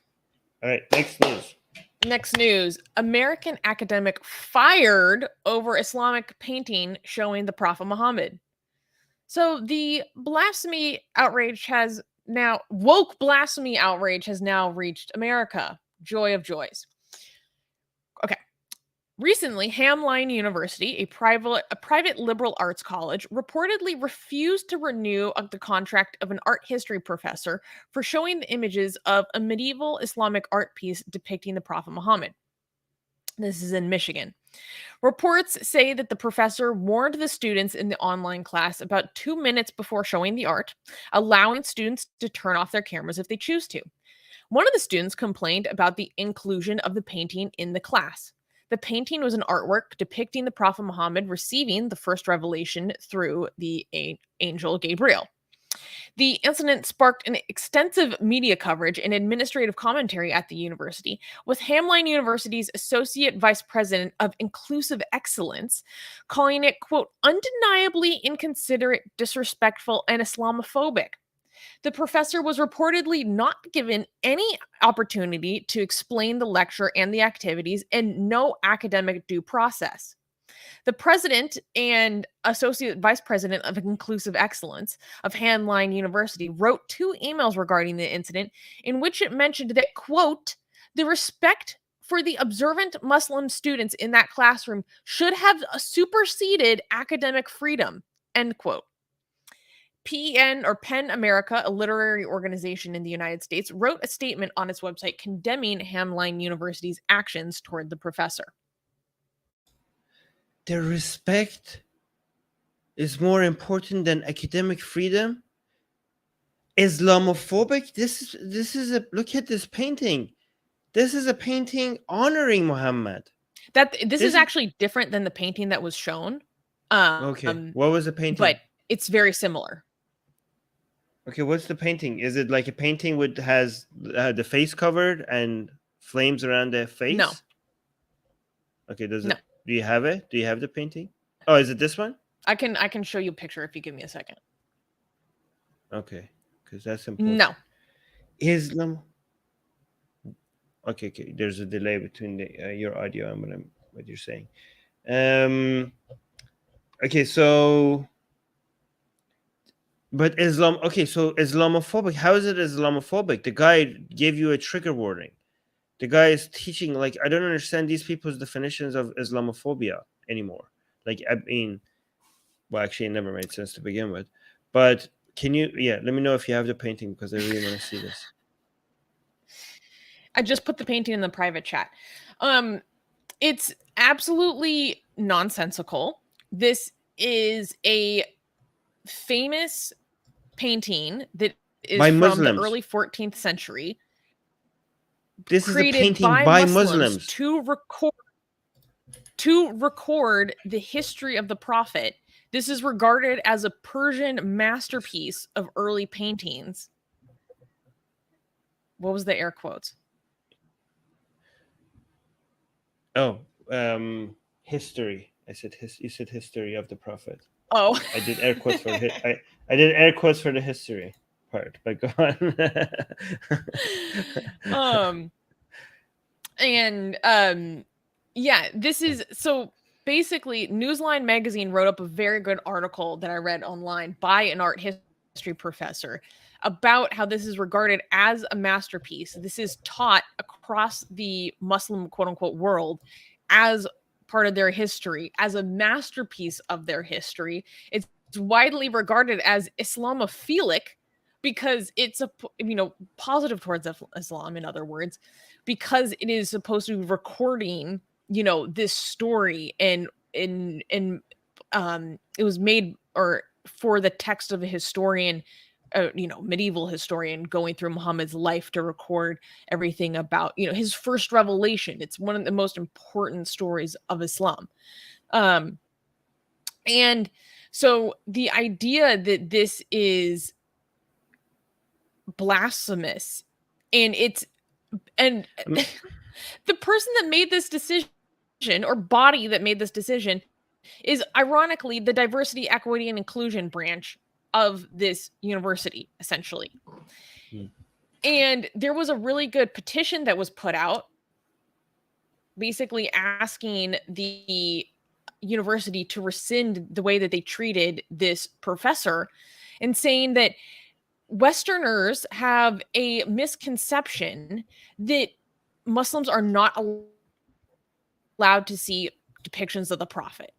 All right. Next news. Next news. American academic fired over Islamic painting showing the Prophet Muhammad. So the woke blasphemy outrage has now reached America. Joy of joys. Okay. Recently, Hamline University, a private liberal arts college, reportedly refused to renew the contract of an art history professor for showing the images of a medieval Islamic art piece depicting the Prophet Muhammad. This is in Michigan. Reports say that the professor warned the students in the online class about 2 minutes before showing the art, allowing students to turn off their cameras if they choose to. One of the students complained about the inclusion of the painting in the class. The painting was an artwork depicting the Prophet Muhammad receiving the first revelation through the angel Gabriel. The incident sparked an extensive media coverage and administrative commentary at the university, with Hamline University's Associate Vice President of Inclusive Excellence calling it, quote, undeniably inconsiderate, disrespectful, and Islamophobic. The professor was reportedly not given any opportunity to explain the lecture and the activities, and no academic due process. The president and associate vice president of Inclusive Excellence of Hamline University wrote 2 emails regarding the incident in which it mentioned that, quote, the respect for the observant Muslim students in that classroom should have superseded academic freedom, end quote. PEN America, a literary organization in the United States, wrote a statement on its website condemning Hamline University's actions toward the professor. The respect is more important than academic freedom? Islamophobic? This is look at this painting. This is a painting honoring Muhammad. This is actually different than the painting that was shown. Okay. What was the painting? But it's very similar. Okay, what's the painting? Is it like a painting with has the face covered and flames around the No, face? Okay, does no. it? Do you have it? Do you have the painting? Oh, is it this one? I can show you a picture if you give me a second. Okay, because that's important. No. Islam. Okay, okay. There's a delay between your audio and what you're saying. Okay, so but Islam. Okay, so Islamophobic. How is it Islamophobic? The guy gave you a trigger warning. The guy is teaching, like, I don't understand these people's definitions of Islamophobia anymore. Like, I mean, well, actually, it never made sense to begin with. But can you, let me know if you have the painting because I really want to see this. I just put the painting in the private chat. It's absolutely nonsensical. This is a famous painting that is By from Muslims. the early 14th century. This is a created painting by by Muslims to record the history of the Prophet. This is regarded as a Persian masterpiece of early paintings. What was the air quotes? Oh, history. I said you said history of the Prophet. Oh, I did air quotes for I did air quotes for the history part. But go on. Yeah, this is so basically Newsline magazine wrote up a very good article that I read online by an art history professor about how this is regarded as a masterpiece. This is taught across the Muslim quote unquote world as part of their history, as a masterpiece of their history. It's widely regarded as Islamophilic because it's a positive towards Islam, in other words, because it is supposed to be recording this story, and it was made or for the text of a historian, medieval historian going through Muhammad's life to record everything about his first revelation. It's one of the most important stories of Islam. And so the idea that this is blasphemous, and the person that made this decision, or body that made this decision, is ironically the diversity, equity, and inclusion branch of this university, essentially. And there was a really good petition that was put out basically asking the university to rescind the way that they treated this professor, and saying that Westerners have a misconception that Muslims are not allowed to see depictions of the Prophet.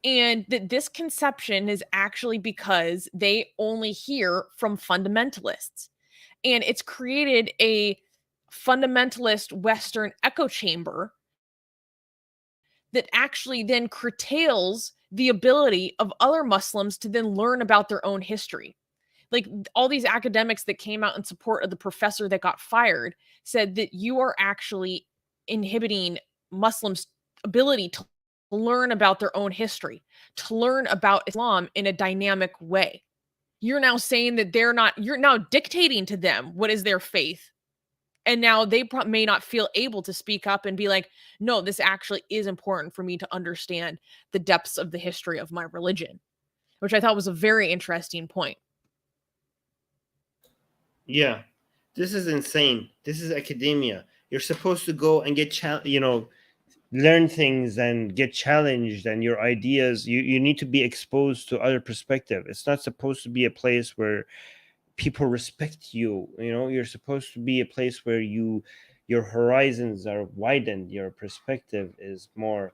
And that this conception is actually because they only hear from fundamentalists. And it's created a fundamentalist Western echo chamber that actually then curtails the ability of other Muslims to then learn about their own history. Like, all these academics that came out in support of the professor that got fired said that you are actually inhibiting Muslims' ability to learn about their own history, to learn about Islam in a dynamic way. You're now saying that you're now dictating to them what is their faith. And now they may not feel able to speak up and be like, no, this actually is important for me to understand the depths of the history of my religion, which I thought was a very interesting point. Yeah, this is insane. This is academia. You're supposed to go and get learn things and get challenged, and your ideas, you need to be exposed to other perspective. It's not supposed to be a place where people respect you. You're supposed to be a place where your horizons are widened, your perspective is more,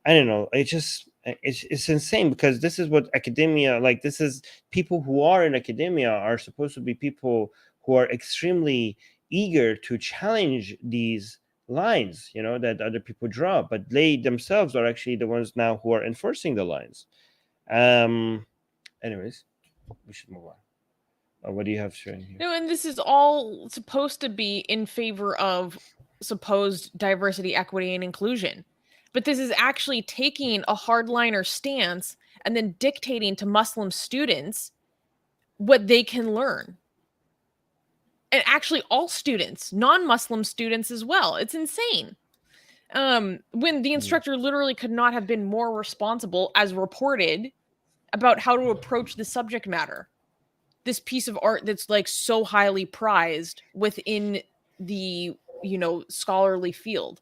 I don't know, it's insane, because this is what academia, like, this is people who are in academia are supposed to be people who are extremely eager to challenge these lines that other people draw, but they themselves are actually the ones now who are enforcing the lines. Anyways, we should move on. What do you have sharing here? No, and this is all supposed to be in favor of supposed diversity, equity, and inclusion. But this is actually taking a hardliner stance and then dictating to Muslim students what they can learn. And actually all students, non-Muslim students as well. It's insane. When the instructor literally could not have been more responsible, as reported, about how to approach the subject matter. This piece of art that's like so highly prized within the, scholarly field.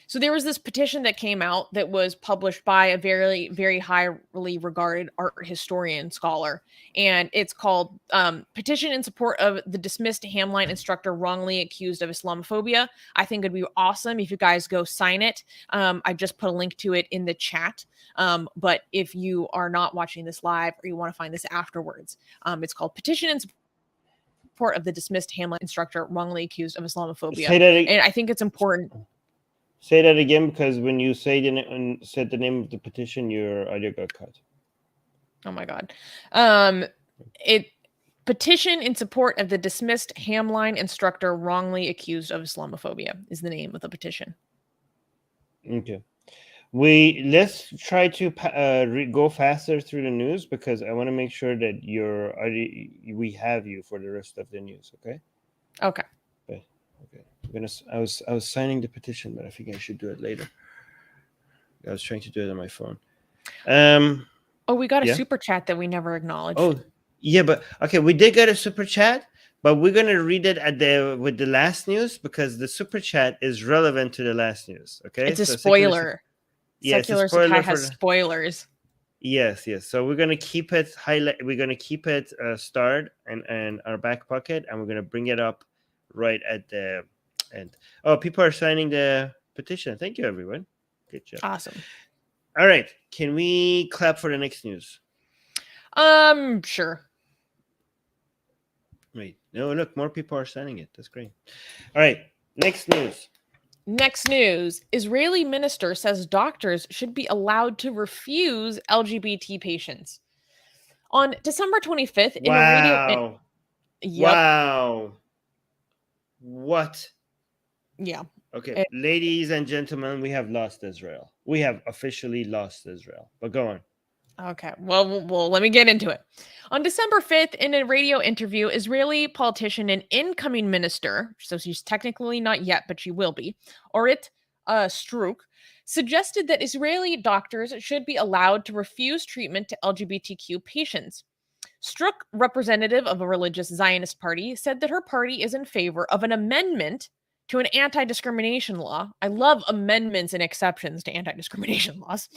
So there was this petition that came out that was published by a very, very highly regarded art historian scholar. And it's called Petition in Support of the Dismissed Hamline Instructor Wrongly Accused of Islamophobia. I think it'd be awesome if you guys go sign it. I just put a link to it in the chat. But if you are not watching this live or you want to find this afterwards, it's called Petition in Support of the Dismissed Hamline Instructor Wrongly Accused of Islamophobia. And I think it's important. Say that again, because when you said the name of the petition, your audio got cut. Oh my God. Petition in Support of the Dismissed Hamline Instructor Wrongly Accused of Islamophobia is the name of the petition. Okay. Let's try to go faster through the news, because I want to make sure that we have you for the rest of the news. Okay. Okay. I was signing the petition, but I think I should do it later. I was trying to do it on my phone. We got a super chat that we never acknowledged. Oh, yeah, but okay, we did get a super chat, but we're gonna read it with the last news, because the super chat is relevant to the last news. Okay, it's a spoiler. Secular Sakai has spoilers. Yes. So we're gonna keep it highlight. We're gonna keep it starred and our back pocket, and we're gonna bring it up right at the end. Oh, people are signing the petition. Thank you, everyone. Good job. Awesome. All right, can we clap for the next news? Sure. Wait, no, look, more people are signing it. That's great. All right, next news. Next news. Israeli minister says doctors should be allowed to refuse LGBT patients. On December 25th, in a radio... Wow. What? Yeah. Okay, ladies and gentlemen, we have lost Israel. We have officially lost Israel. But go on. Okay, well, let me get into it. On December 5th, in a radio interview, Israeli politician and incoming minister, so she's technically not yet, but she will be, Orit Struk, suggested that Israeli doctors should be allowed to refuse treatment to LGBTQ patients. Struk, representative of a religious Zionist party, said that her party is in favor of an amendment to an anti-discrimination law. I love amendments and exceptions to anti-discrimination laws.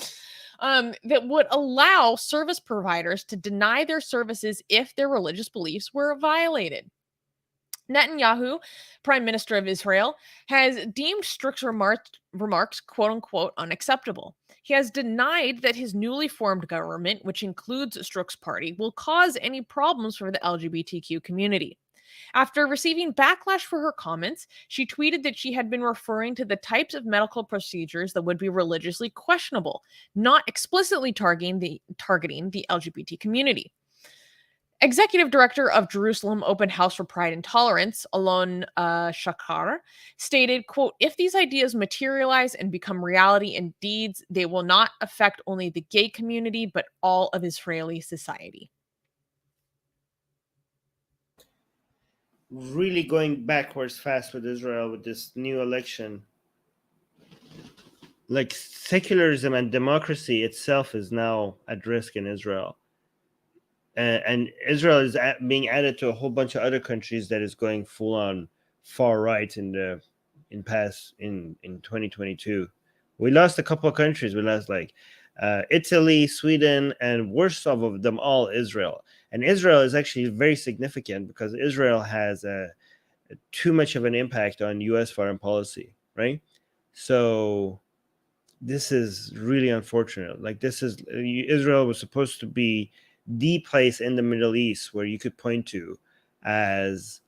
That would allow service providers to deny their services if their religious beliefs were violated. Netanyahu, Prime Minister of Israel, has deemed Struk's remarks quote-unquote unacceptable. He has denied that his newly formed government, which includes Struk's party, will cause any problems for the LGBTQ community. After receiving backlash for her comments, she tweeted that she had been referring to the types of medical procedures that would be religiously questionable, not explicitly targeting the LGBT community. Executive Director of Jerusalem Open House for Pride and Tolerance, Alon Shakar, stated, quote, "If these ideas materialize and become reality in deeds, they will not affect only the gay community, but all of Israeli society." Really going backwards fast with Israel with this new election. Like, secularism and democracy itself is now at risk in Israel. And Israel is being added to a whole bunch of other countries that is going full on far right in 2022. We lost a couple of countries. We lost Italy, Sweden, and worst of them all, Israel. And Israel is actually very significant because Israel has too much of an impact on U.S. foreign policy, right? So this is really unfortunate. Israel was supposed to be the place in the Middle East where you could point to as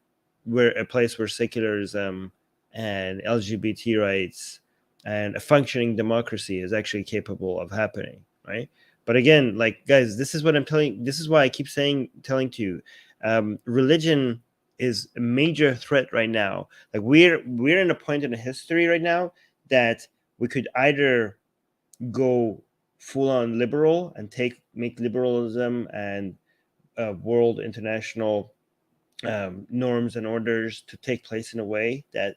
a place where secularism and LGBT rights and a functioning democracy is actually capable of happening, right? But again, guys, this is what I'm telling. This is why I keep telling to you, religion is a major threat right now. We're in a point in the history right now that we could either go full on liberal and make liberalism and world international norms and orders to take place in a way that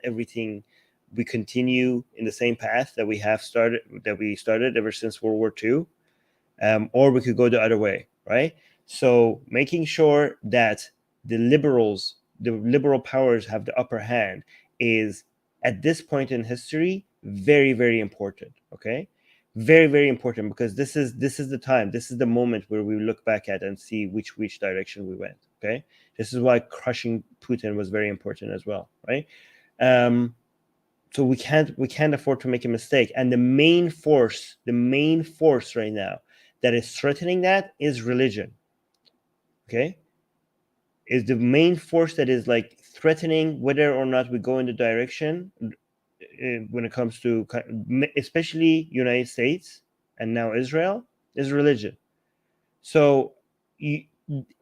we continue in the same path that we started ever since World War II, or we could go the other way, right? So making sure that the liberal powers have the upper hand is, at this point in history, very, very important. Okay, very, very important, because this is the time, this is the moment where we look back at and see which direction we went. Okay, this is why crushing Putin was very important as well, right? So we can't afford to make a mistake. And the main force right now that is threatening that is religion. Okay, is the main force that is like threatening whether or not we go in the direction, when it comes to especially United States and now Israel, is religion. So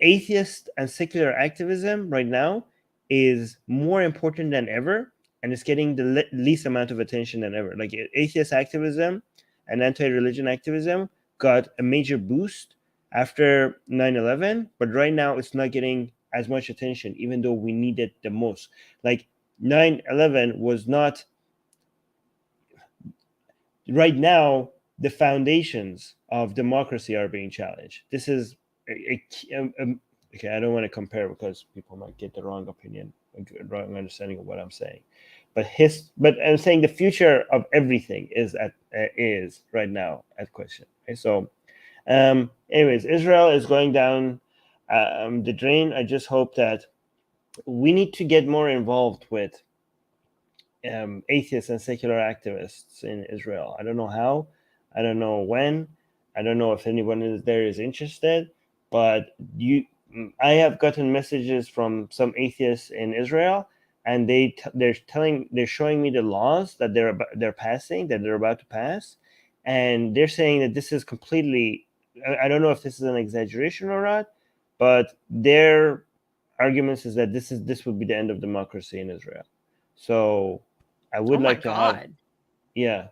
atheist and secular activism right now is more important than ever, and it's getting the least amount of attention than ever. Like atheist activism and anti-religion activism got a major boost after 9/11, but right now it's not getting as much attention, even though we need it the most. Like 9/11 was not. Right now, the foundations of democracy are being challenged. This is okay. I don't want to compare because people might get the wrong opinion, wrong understanding of what I'm saying. But I'm saying the future of everything is right now at question. Okay? So, anyways, Israel is going down the drain. I just hope that we need to get more involved with atheists and secular activists in Israel. I don't know how, I don't know when, I don't know if anyone is interested, but I have gotten messages from some atheists in Israel, and they're showing me the laws that they're about to pass, and they're saying that this is completely. I don't know if this is an exaggeration or not, but their arguments is that this would be the end of democracy in Israel. So I would like to have, yeah.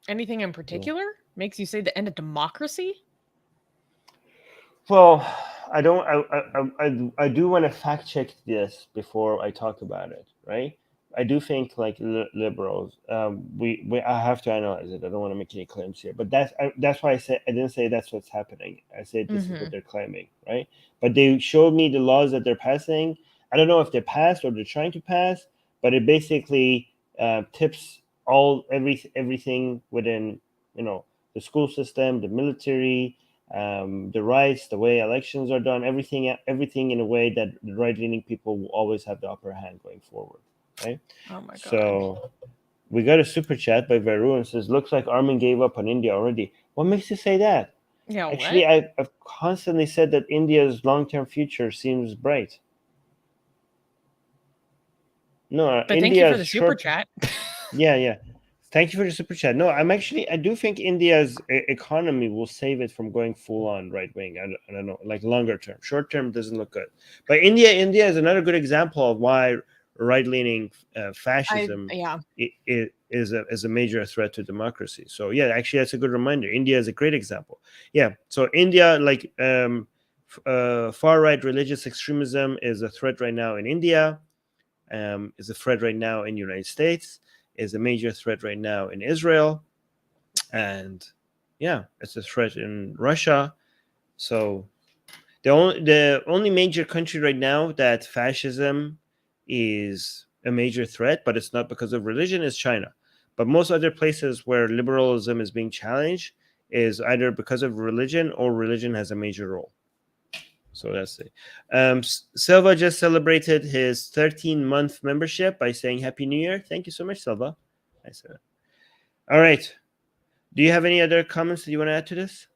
Anything in particular makes you say the end of democracy? Well, I don't. I do want to fact check this before I talk about it, right? I do think like liberals. I have to analyze it. I don't want to make any claims here, but that's why I didn't say that's what's happening. I said this is what they're claiming, right? But they showed me the laws that they're passing. I don't know if they're passed or they're trying to pass, but it basically tips everything within the school system, the military, the rights, the way elections are done, everything in a way that the right-leaning people will always have the upper hand going forward, right? Oh my god. So we got a super chat by Veru and says, looks like Armin gave up on India already. What makes you say that? Yeah, actually, I've constantly said that India's long-term future seems bright. No, but thank you for the super chat. Yeah. Thank you for the super chat. No, I do think India's economy will save it from going full on right wing. I don't know, like longer term. Short term doesn't look good. But India is another good example of why right leaning fascism is a major threat to democracy. So yeah, actually that's a good reminder. India is a great example. Yeah. So India, like far right religious extremism is a threat right now in India. Is a threat right now in the United States, is a major threat right now in Israel, and yeah, it's a threat in Russia. So the only major country right now that fascism is a major threat, but it's not because of religion, is China. But most other places where liberalism is being challenged is either because of religion or religion has a major role. So that's it. Silva just celebrated his 13-month membership by saying Happy New Year. Thank you so much, Silva. I said it. All right. Do you have any other comments that you want to add to this?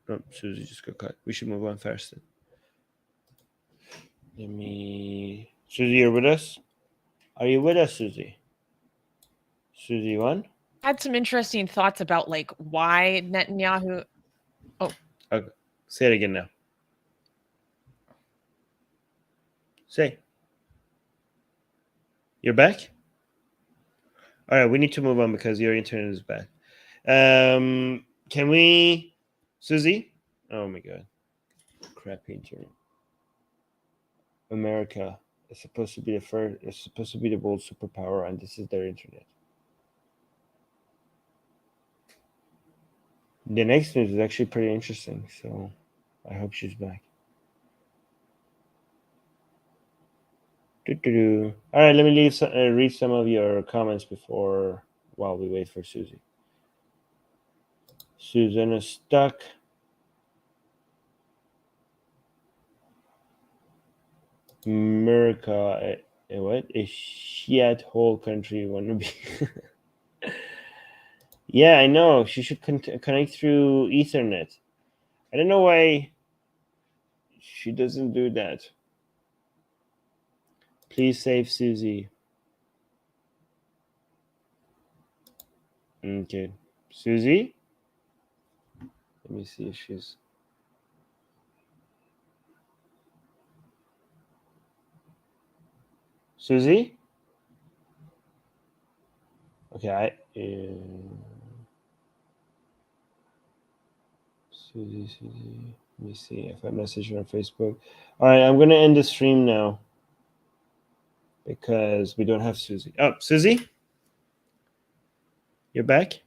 Oh, Susie just got cut. We should move on first. Susie, you're with us? Are you with us, Susie? Susie, one? Had some interesting thoughts about like why Netanyahu. Oh. Okay. Say it again now. Say. You're back? All right, we need to move on because your internet is bad. Can we, Susie? Oh my God. crap internet. America is supposed to be the first. It's supposed to be the world superpower, and this is their internet. The next news is actually pretty interesting, so I hope she's back. All right, let me read some of your comments while we wait for Susie. Susanna stuck. America, what? A shit hole country wanna be. Yeah, I know. She should connect through Ethernet. I don't know why she doesn't do that. Please save Susie. Okay. Susie? Let me see if she's... Susie? Okay, Susie. Let me see if I message her on Facebook. All right, I'm going to end the stream now because we don't have Susie. Oh, Susie? You're back?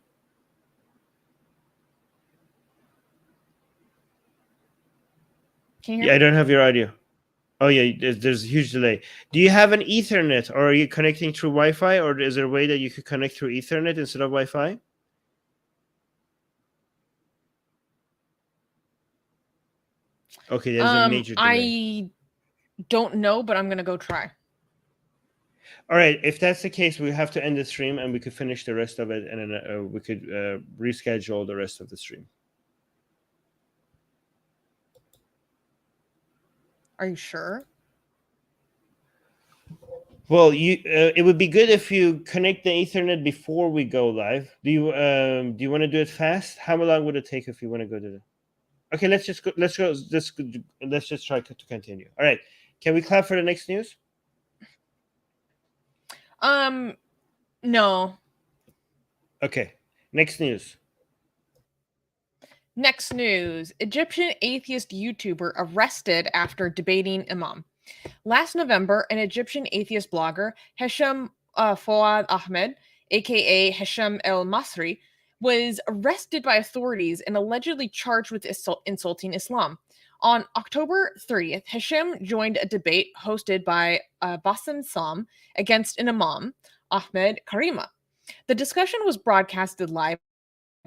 Can you hear Yeah, I me? don't have your audio. Oh, yeah, there's a huge delay. Do you have an Ethernet, or are you connecting through Wi-Fi, or is there a way that you could connect through Ethernet instead of Wi-Fi? Okay, there's a major delay. I don't know, but I'm going to go try. All right, if that's the case, we have to end the stream, and we could finish the rest of it, and then we could reschedule the rest of the stream. Are you sure? Well, it would be good if you connect the Ethernet before we go live. Do you want to do it fast? How long would it take if you want to go to the... Okay, let's just try to continue. All right, can we clap for the next news? No. Okay, next news. Next news. Egyptian atheist YouTuber arrested after debating Imam. Last November, an Egyptian atheist blogger, Hesham Fouad Ahmed, aka Hesham El Masri, was arrested by authorities and allegedly charged with insulting Islam. On October 30th, Hesham joined a debate hosted by Bassem Sam against an Imam, Ahmed Karima. The discussion was broadcasted live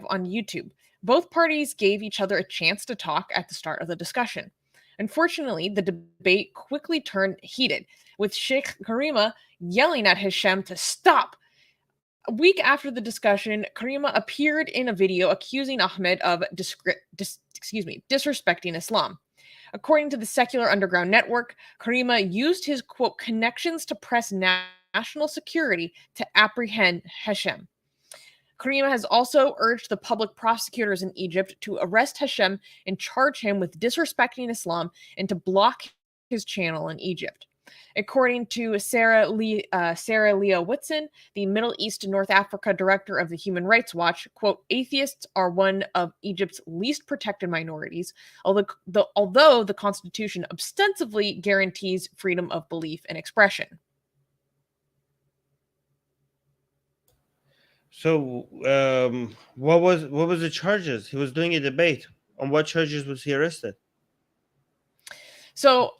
on YouTube. Both parties gave each other a chance to talk at the start of the discussion. Unfortunately, the debate quickly turned heated, with Sheikh Karima yelling at Hisham to stop. A week after the discussion, Karima appeared in a video accusing Ahmed of disrespecting Islam. According to the Secular Underground Network, Karima used his, quote, connections to press national security to apprehend Hisham. Karima has also urged the public prosecutors in Egypt to arrest Hesham and charge him with disrespecting Islam and to block his channel in Egypt. According to Sarah Leah Whitson, the Middle East and North Africa director of the Human Rights Watch, quote, atheists are one of Egypt's least protected minorities, although the Constitution ostensibly guarantees freedom of belief and expression. So, what was the charges? He was doing a debate. On what charges was he arrested? So,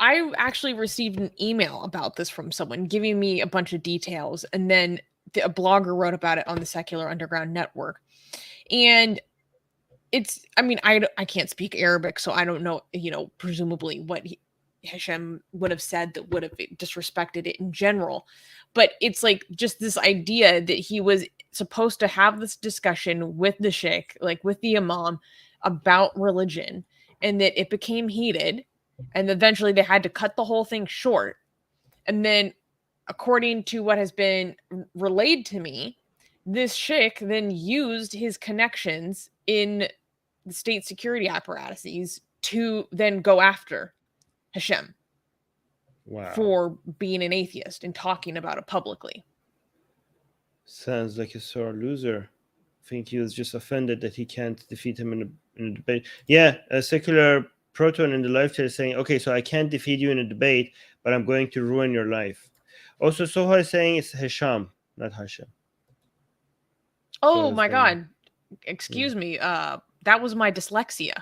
I actually received an email about this from someone giving me a bunch of details, and then a blogger wrote about it on the Secular Underground Network. And I can't speak Arabic, so I don't know, presumably what Hisham would have said that would have disrespected it in general. But it's like just this idea that he was supposed to have this discussion with the sheikh, like with the imam, about religion, and that it became heated, and eventually they had to cut the whole thing short. And then, according to what has been relayed to me, this sheikh then used his connections in the state security apparatuses to then go after Hisham. Wow. For being an atheist and talking about it publicly. Sounds like a sore loser. I think he was just offended that he can't defeat him in a debate. Yeah, Secular Proton in the live chat is saying, okay, so I can't defeat you in a debate, but I'm going to ruin your life. Also, Soha is saying it's Hisham, not Hashem. Oh my God. Excuse me. That was my dyslexia.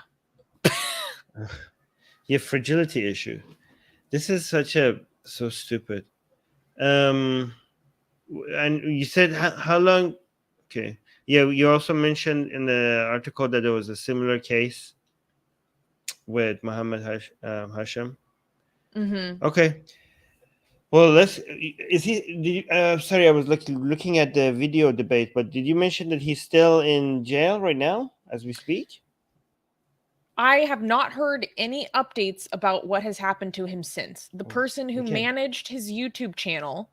You have fragility issue. This is so stupid. And you said how long? Okay. Yeah, you also mentioned in the article that there was a similar case with Muhammad Hashem. Mm-hmm. Okay. Well, sorry, I was looking at the video debate, but did you mention that he's still in jail right now as we speak? I have not heard any updates about what has happened to him since. The person who managed his YouTube channel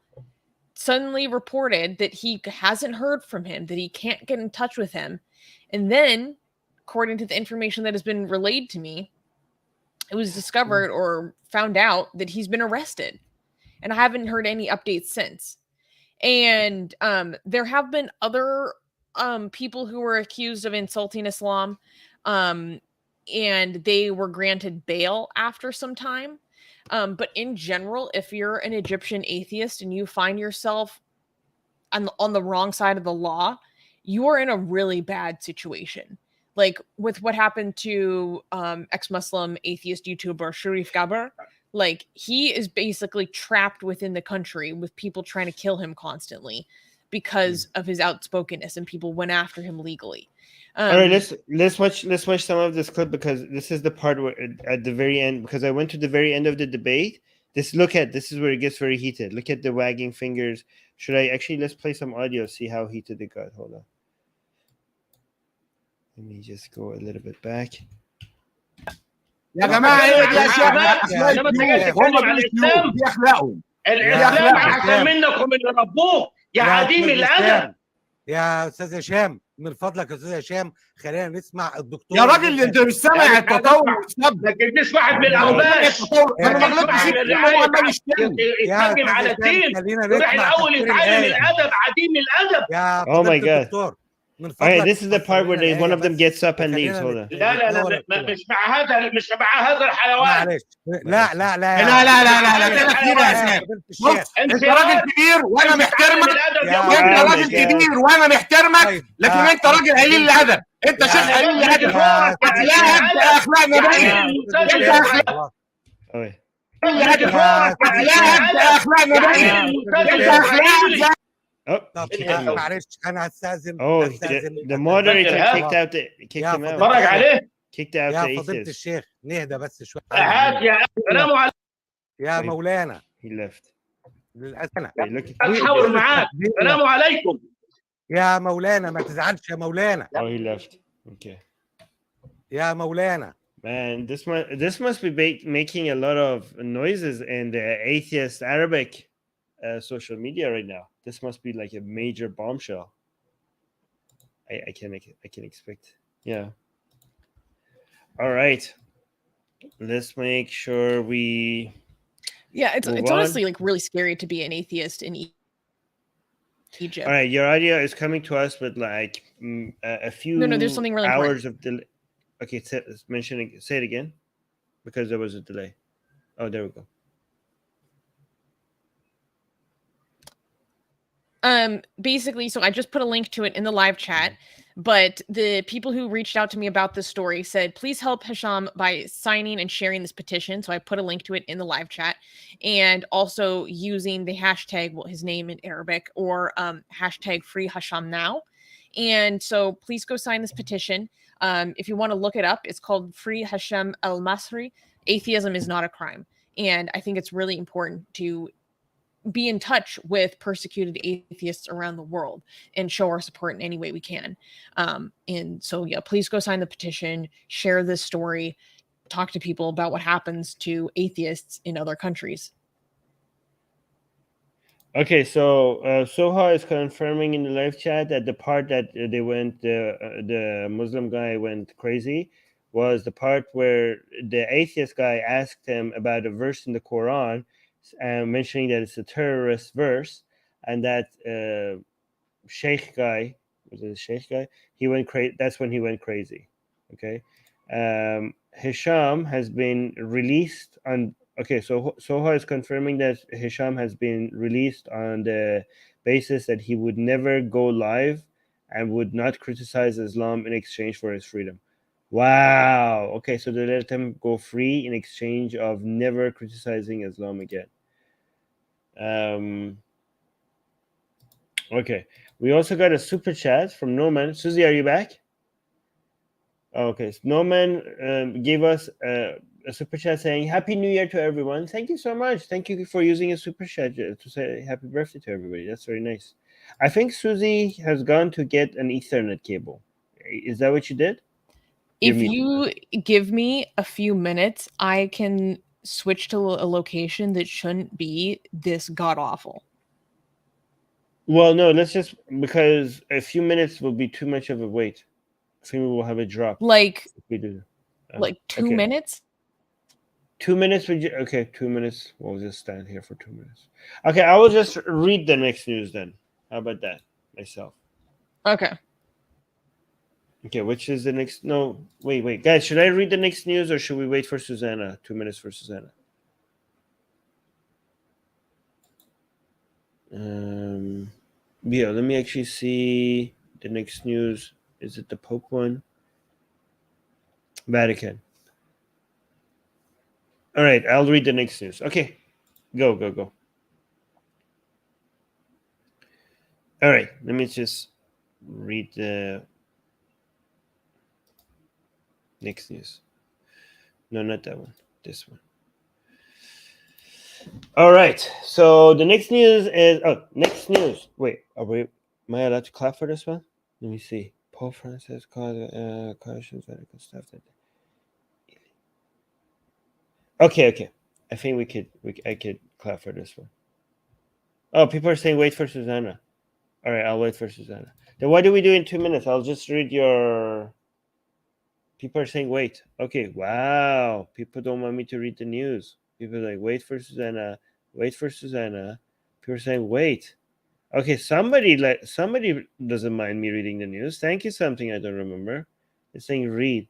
suddenly reported that he hasn't heard from him, that he can't get in touch with him. And then, according to the information that has been relayed to me, it was discovered or found out that he's been arrested. And I haven't heard any updates since. And there have been other people who were accused of insulting Islam, and they were granted bail after some time. But in general, if you're an Egyptian atheist and you find yourself on the wrong side of the law, you are in a really bad situation. Like with what happened to ex-Muslim atheist YouTuber Sharif Gabr, like he is basically trapped within the country with people trying to kill him constantly because of his outspokenness, and people went after him legally. All right, let's watch some of this clip, because this is the part where at the very end, because I went to the very end of the debate. This is where it gets very heated. Look at the wagging fingers. Let's play some audio, see how heated it got. Hold on. Let me just go a little bit back. يا جماعه ايه دي اشياء لما انت جاي تتكلم عن الاسلام الاسلام احسن منك ومن اللي ربوك يا عديم الادب. يا استاذ هشام من فضلك يا استاذ هشام خلينا نسمع الدكتور. يا راجل انت مش سامع التطور والسب، لكن تجيش واحد من الاوباش انا ما غلطتش فيه، هو عمال يشتم يتكلم على الدين ويروح الاول يتعلم الادب. عديم الادب. يا Oh my God. دكتور Alright, this is the part where one of them gets up and leaves. Hold on. لا مش مع هذا الحيوان. معلش لا كده كتير يا اسلام. بص انت راجل كبير وانا محترمك، انت راجل كبير وانا محترمك، لكن انت راجل قليل الادب، انت شيخ قليل الادب. اخلاقك اخلاق نبيه، انت اخلاق اخلاق نبيه، انت اخلاق. معلش انا هستاذن. The moderator kicked him out. اتفرج عليه. Kicked out يا فضيلة الشيخ نهدى بس شويه. هات يا سلام عليكم يا مولانا. He left. للاسف اتحاور معاك. سلام عليكم يا مولانا، ما تزعلش يا مولانا. Oh, he left. Okay. يا مولانا. Man, this must be making a lot of noises in the atheist Arabic social media right now. This must be like a major bombshell. I can expect. Yeah. All right. Let's make sure we. Yeah, it's honestly like really scary to be an atheist in Egypt. All right, your audio is coming to us with like a few there's something really hours important. of delay. Okay, say it again, because there was a delay. Oh, there we go. Basically, so I just put a link to it in the live chat, but the people who reached out to me about this story said, please help Hisham by signing and sharing this petition. So I put a link to it in the live chat, and also using the hashtag, his name in Arabic, or hashtag free Hisham now. And so please go sign this petition. If you want to look it up, it's called Free Hisham al-Masri. Atheism is not a crime. And I think it's really important to be in touch with persecuted atheists around the world and show our support in any way we can. And so, yeah, please go sign the petition, share this story, talk to people about what happens to atheists in other countries. Okay, so Soha is confirming in the live chat that the part that the Muslim guy went crazy was the part where the atheist guy asked him about a verse in the Quran, mentioning that it's a terrorist verse, and that Sheikh guy, he went crazy. That's when he went crazy. Okay, Hisham has been released on. Okay, so Soha is confirming that Hisham has been released on the basis that he would never go live and would not criticize Islam in exchange for his freedom. Wow. Okay, so they let him go free in exchange of never criticizing Islam again. Okay. We also got a super chat from Norman. Susie, are you back? Okay. So Norman gave us a super chat saying, Happy New Year to everyone. Thank you so much. Thank you for using a super chat to say happy birthday to everybody. That's very nice. I think Susie has gone to get an Ethernet cable. Is that what you did? If you give me a few minutes, I can switch to a location that shouldn't be this god awful. Well, no, let's just, because a few minutes will be too much of a wait. I think we will have a drop. Like, if we do. Like 2 minutes? 2 minutes? Okay, 2 minutes. We'll just stand here for 2 minutes. Okay, I will just read the next news then. How about that? Myself. Okay. Okay, which is the next? No, wait. Guys, should I read the next news or should we wait for Susanna? 2 minutes for Susanna. Yeah, let me actually see the next news. Is it the Pope one? Vatican. All right, I'll read the next news. Okay, go. All right, let me just read the next news. No, not that one. This one. All right. So the next news is next news. Wait, am I allowed to clap for this one? Let me see. Pope Francis called cautions medical staff that. Okay. I think I could clap for this one. Oh, people are saying wait for Susanna. All right, I'll wait for Susanna. Then what do we do in 2 minutes? I'll just read your. People are saying wait. Okay, wow. People don't want me to read the news. People are like, wait for Susanna. People are saying wait. Okay, somebody doesn't mind me reading the news. Thank you. Something I don't remember. It's saying read.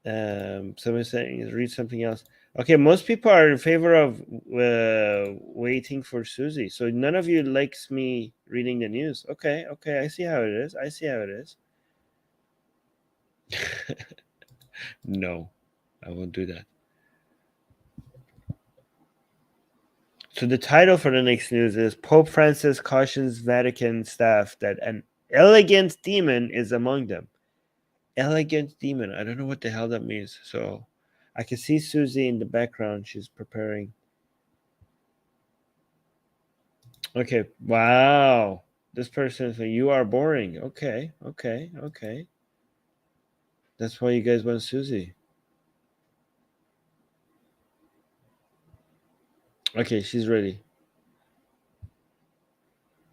Someone's saying read something else. Okay, most people are in favor of waiting for Susie. So none of you likes me reading the news. Okay. I see how it is. No, I won't do that. So the title for the next news is Pope Francis cautions Vatican staff that an elegant demon is among them. Elegant demon. I don't know what the hell that means. So I can see Susie in the background. She's preparing. Okay. Wow. This person is like, you are boring. Okay. That's why you guys want Susie. Okay, she's ready.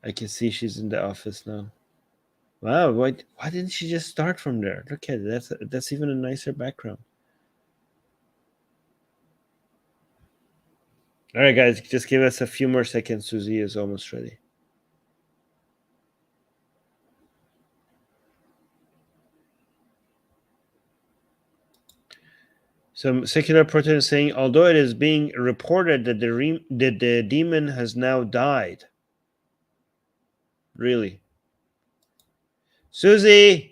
I can see she's in the office now. Wow, why didn't she just start from there? Look at it. That's even a nicer background. All right, guys, just give us a few more seconds. Susie is almost ready. Some secular protesters saying, although it is being reported that the demon has now died. Really? Susie!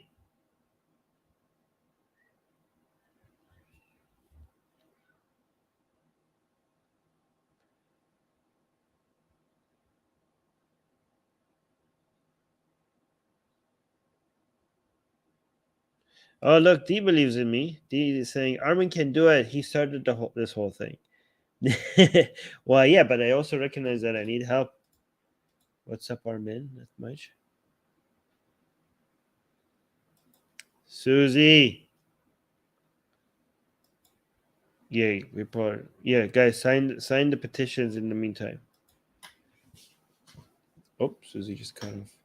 Oh, look, Dee believes in me. Dee is saying, Armin can do it. He started this whole thing. Well, yeah, but I also recognize that I need help. What's up, Armin? Not much. Susie. Yay, report. Yeah, guys, sign the petitions in the meantime. Oh, Susie just cut off.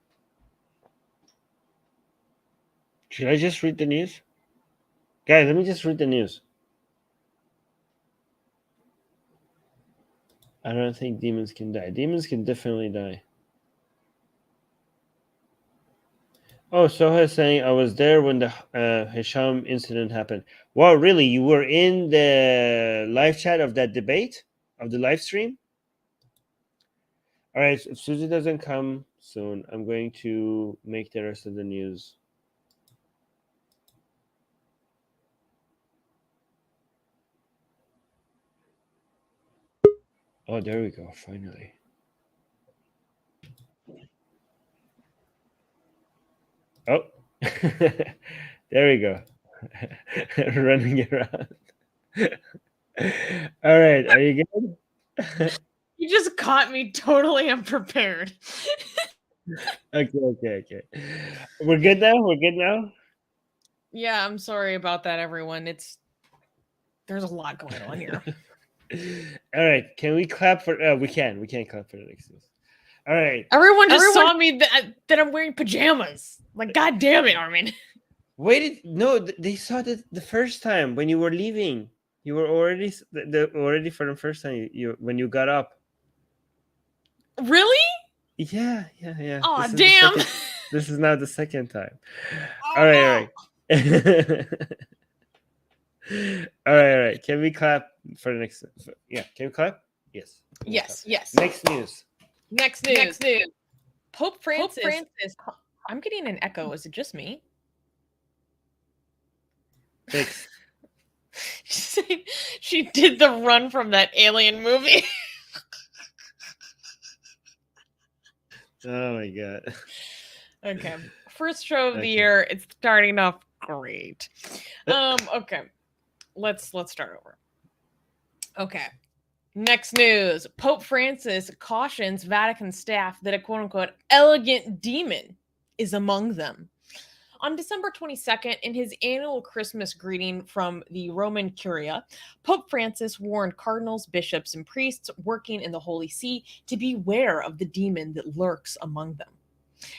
Should I just read the news? Guys, let me just read the news. I don't think demons can die. Demons can definitely die. Oh, Soha is saying I was there when the Hisham incident happened. Wow, really? You were in the live chat of that debate of the live stream? All right. If Susie doesn't come soon, I'm going to make the rest of the news. Oh, there we go. Finally. Oh, there we go. Running around. All right. Are you good? You just caught me totally unprepared. Okay. We're good now? We're good now? Yeah, I'm sorry about that, everyone. There's a lot going on here. All right. Can we clap for we can't clap for the next news. All right. Everyone just saw me that I'm wearing pajamas. Like, God damn it, Armin. No, they saw it the first time when you were leaving. You were already for the first time you when you got up. Really? Yeah. Oh, damn. This is now the second time. Oh, all right. All right. Can we clap for the next? Yeah. Can we clap? Yes. Yes. Next news. Pope Francis. I'm getting an echo. Is it just me? Thanks. She did the run from that alien movie. Oh my god. Okay. First show of the year. It's starting off great. Okay. Let's start over. Okay. Next news. Pope Francis cautions Vatican staff that a quote-unquote elegant demon is among them. On December 22nd, in his annual Christmas greeting from the Roman Curia, Pope Francis warned cardinals, bishops, and priests working in the Holy See to beware of the demon that lurks among them.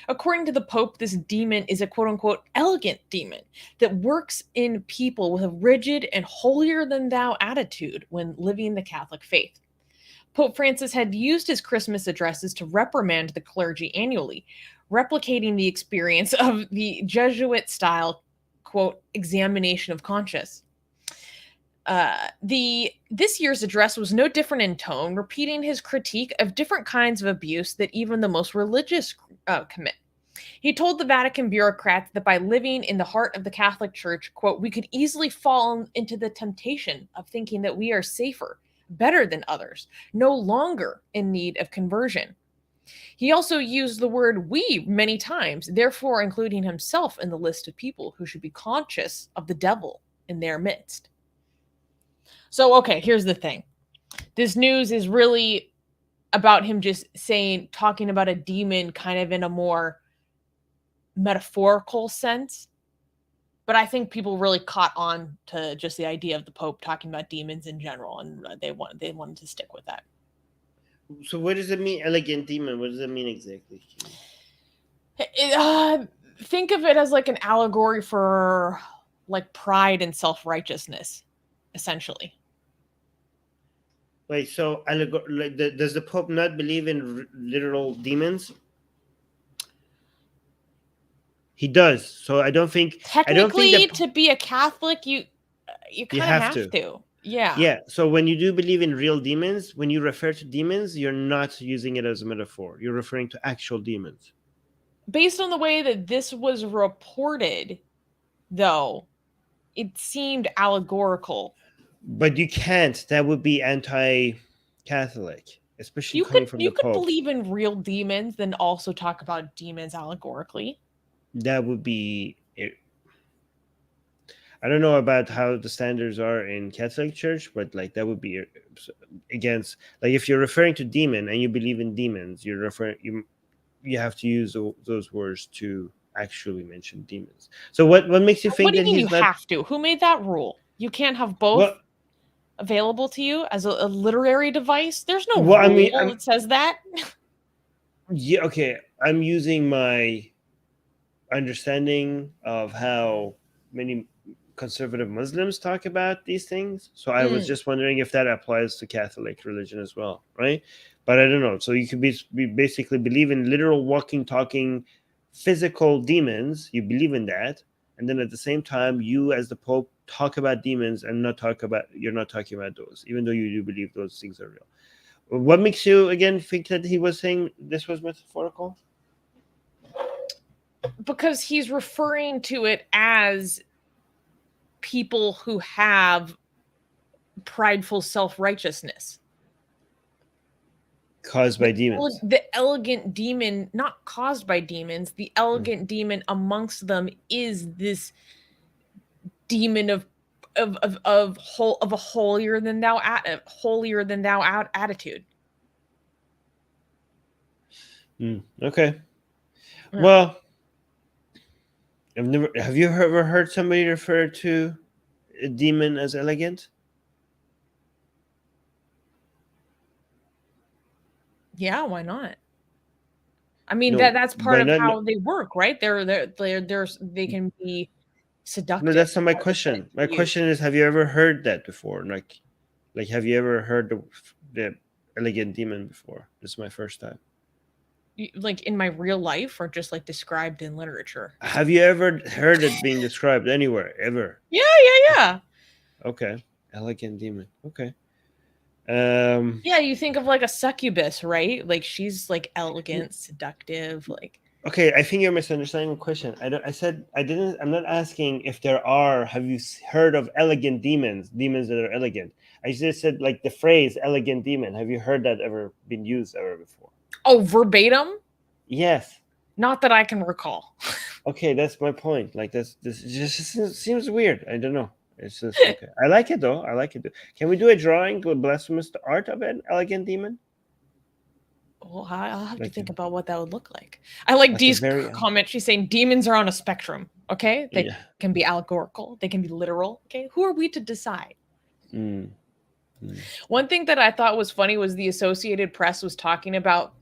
According to the Pope, this demon is a quote-unquote elegant demon that works in people with a rigid and holier-than-thou attitude when living the Catholic faith. Pope Francis had used his Christmas addresses to reprimand the clergy annually, replicating the experience of the Jesuit-style, quote, examination of conscience. This year's address was no different in tone, repeating his critique of different kinds of abuse that even the most religious commit. He told the Vatican bureaucrats that by living in the heart of the Catholic Church, quote, we could easily fall into the temptation of thinking that we are safer, better than others, no longer in need of conversion. He also used the word we many times, therefore including himself in the list of people who should be conscious of the devil in their midst. So, okay, here's the thing. This news is really about him just talking about a demon kind of in a more metaphorical sense. But I think people really caught on to just the idea of the Pope talking about demons in general, and they wanted to stick with that. So what does it mean, elegant demon? What does it mean exactly? Think of it as like an allegory for like pride and self-righteousness, essentially. Wait, so does the Pope not believe in literal demons? He does. So I don't think technically to be a Catholic, you kind of have to. Yeah. Yeah. So when you do believe in real demons, when you refer to demons, you're not using it as a metaphor. You're referring to actual demons. Based on the way that this was reported, though, it seemed allegorical. But you can't. That would be anti-Catholic, especially coming from the Pope. You could believe in real demons, then also talk about demons allegorically. That would be it. I don't know about how the standards are in Catholic Church, but like that would be against, like if you're referring to demon and you believe in demons, you have to use those words to actually mention demons. So what makes you think that he's not... have to? Who made that rule? You can't have both available to you as a literary device? There's no rule that says that. Yeah, okay. I'm using my understanding of how many conservative Muslims talk about these things. So I was just wondering if that applies to Catholic religion as well, right? But I don't know. So you could be basically believe in literal walking, talking physical demons, you believe in that, and then at the same time, you as the Pope talk about demons and you're not talking about those, even though you do believe those things are real. What makes you again think that he was saying this was metaphorical? Because he's referring to it as people who have prideful self-righteousness Caused by demons. The elegant demon, not caused by demons, the elegant demon amongst them is this demon of a holier than thou attitude. Okay. Well, have you ever heard somebody refer to a demon as elegant? Yeah, why not? I mean, No, that's part of not, how they work, right? They can be seductive. No, that's not my question. My question is, have you ever heard that before? Like have you ever heard the elegant demon before? This is my first time. Like in my real life, or just like described in literature? Have you ever heard it being described anywhere ever? Yeah. Okay, elegant demon. Okay. Yeah, you think of like a succubus, right? Like she's like elegant, seductive, like. Okay, I think you're misunderstanding the question. I'm not asking if there are. Have you heard of elegant demons that are elegant? I just said like the phrase "elegant demon." Have you heard that ever been used ever before? Oh, verbatim? Yes. Not that I can recall. Okay, that's my point. Like this just seems weird. I don't know. It's just okay. I like it though. Can we do a drawing with blasphemous art of an elegant demon? Well, I'll have to think about what that would look like. I like Dee's comment. She's saying demons are on a spectrum. Okay, they can be allegorical. They can be literal. Okay, who are we to decide? One thing that I thought was funny was the Associated Press was talking about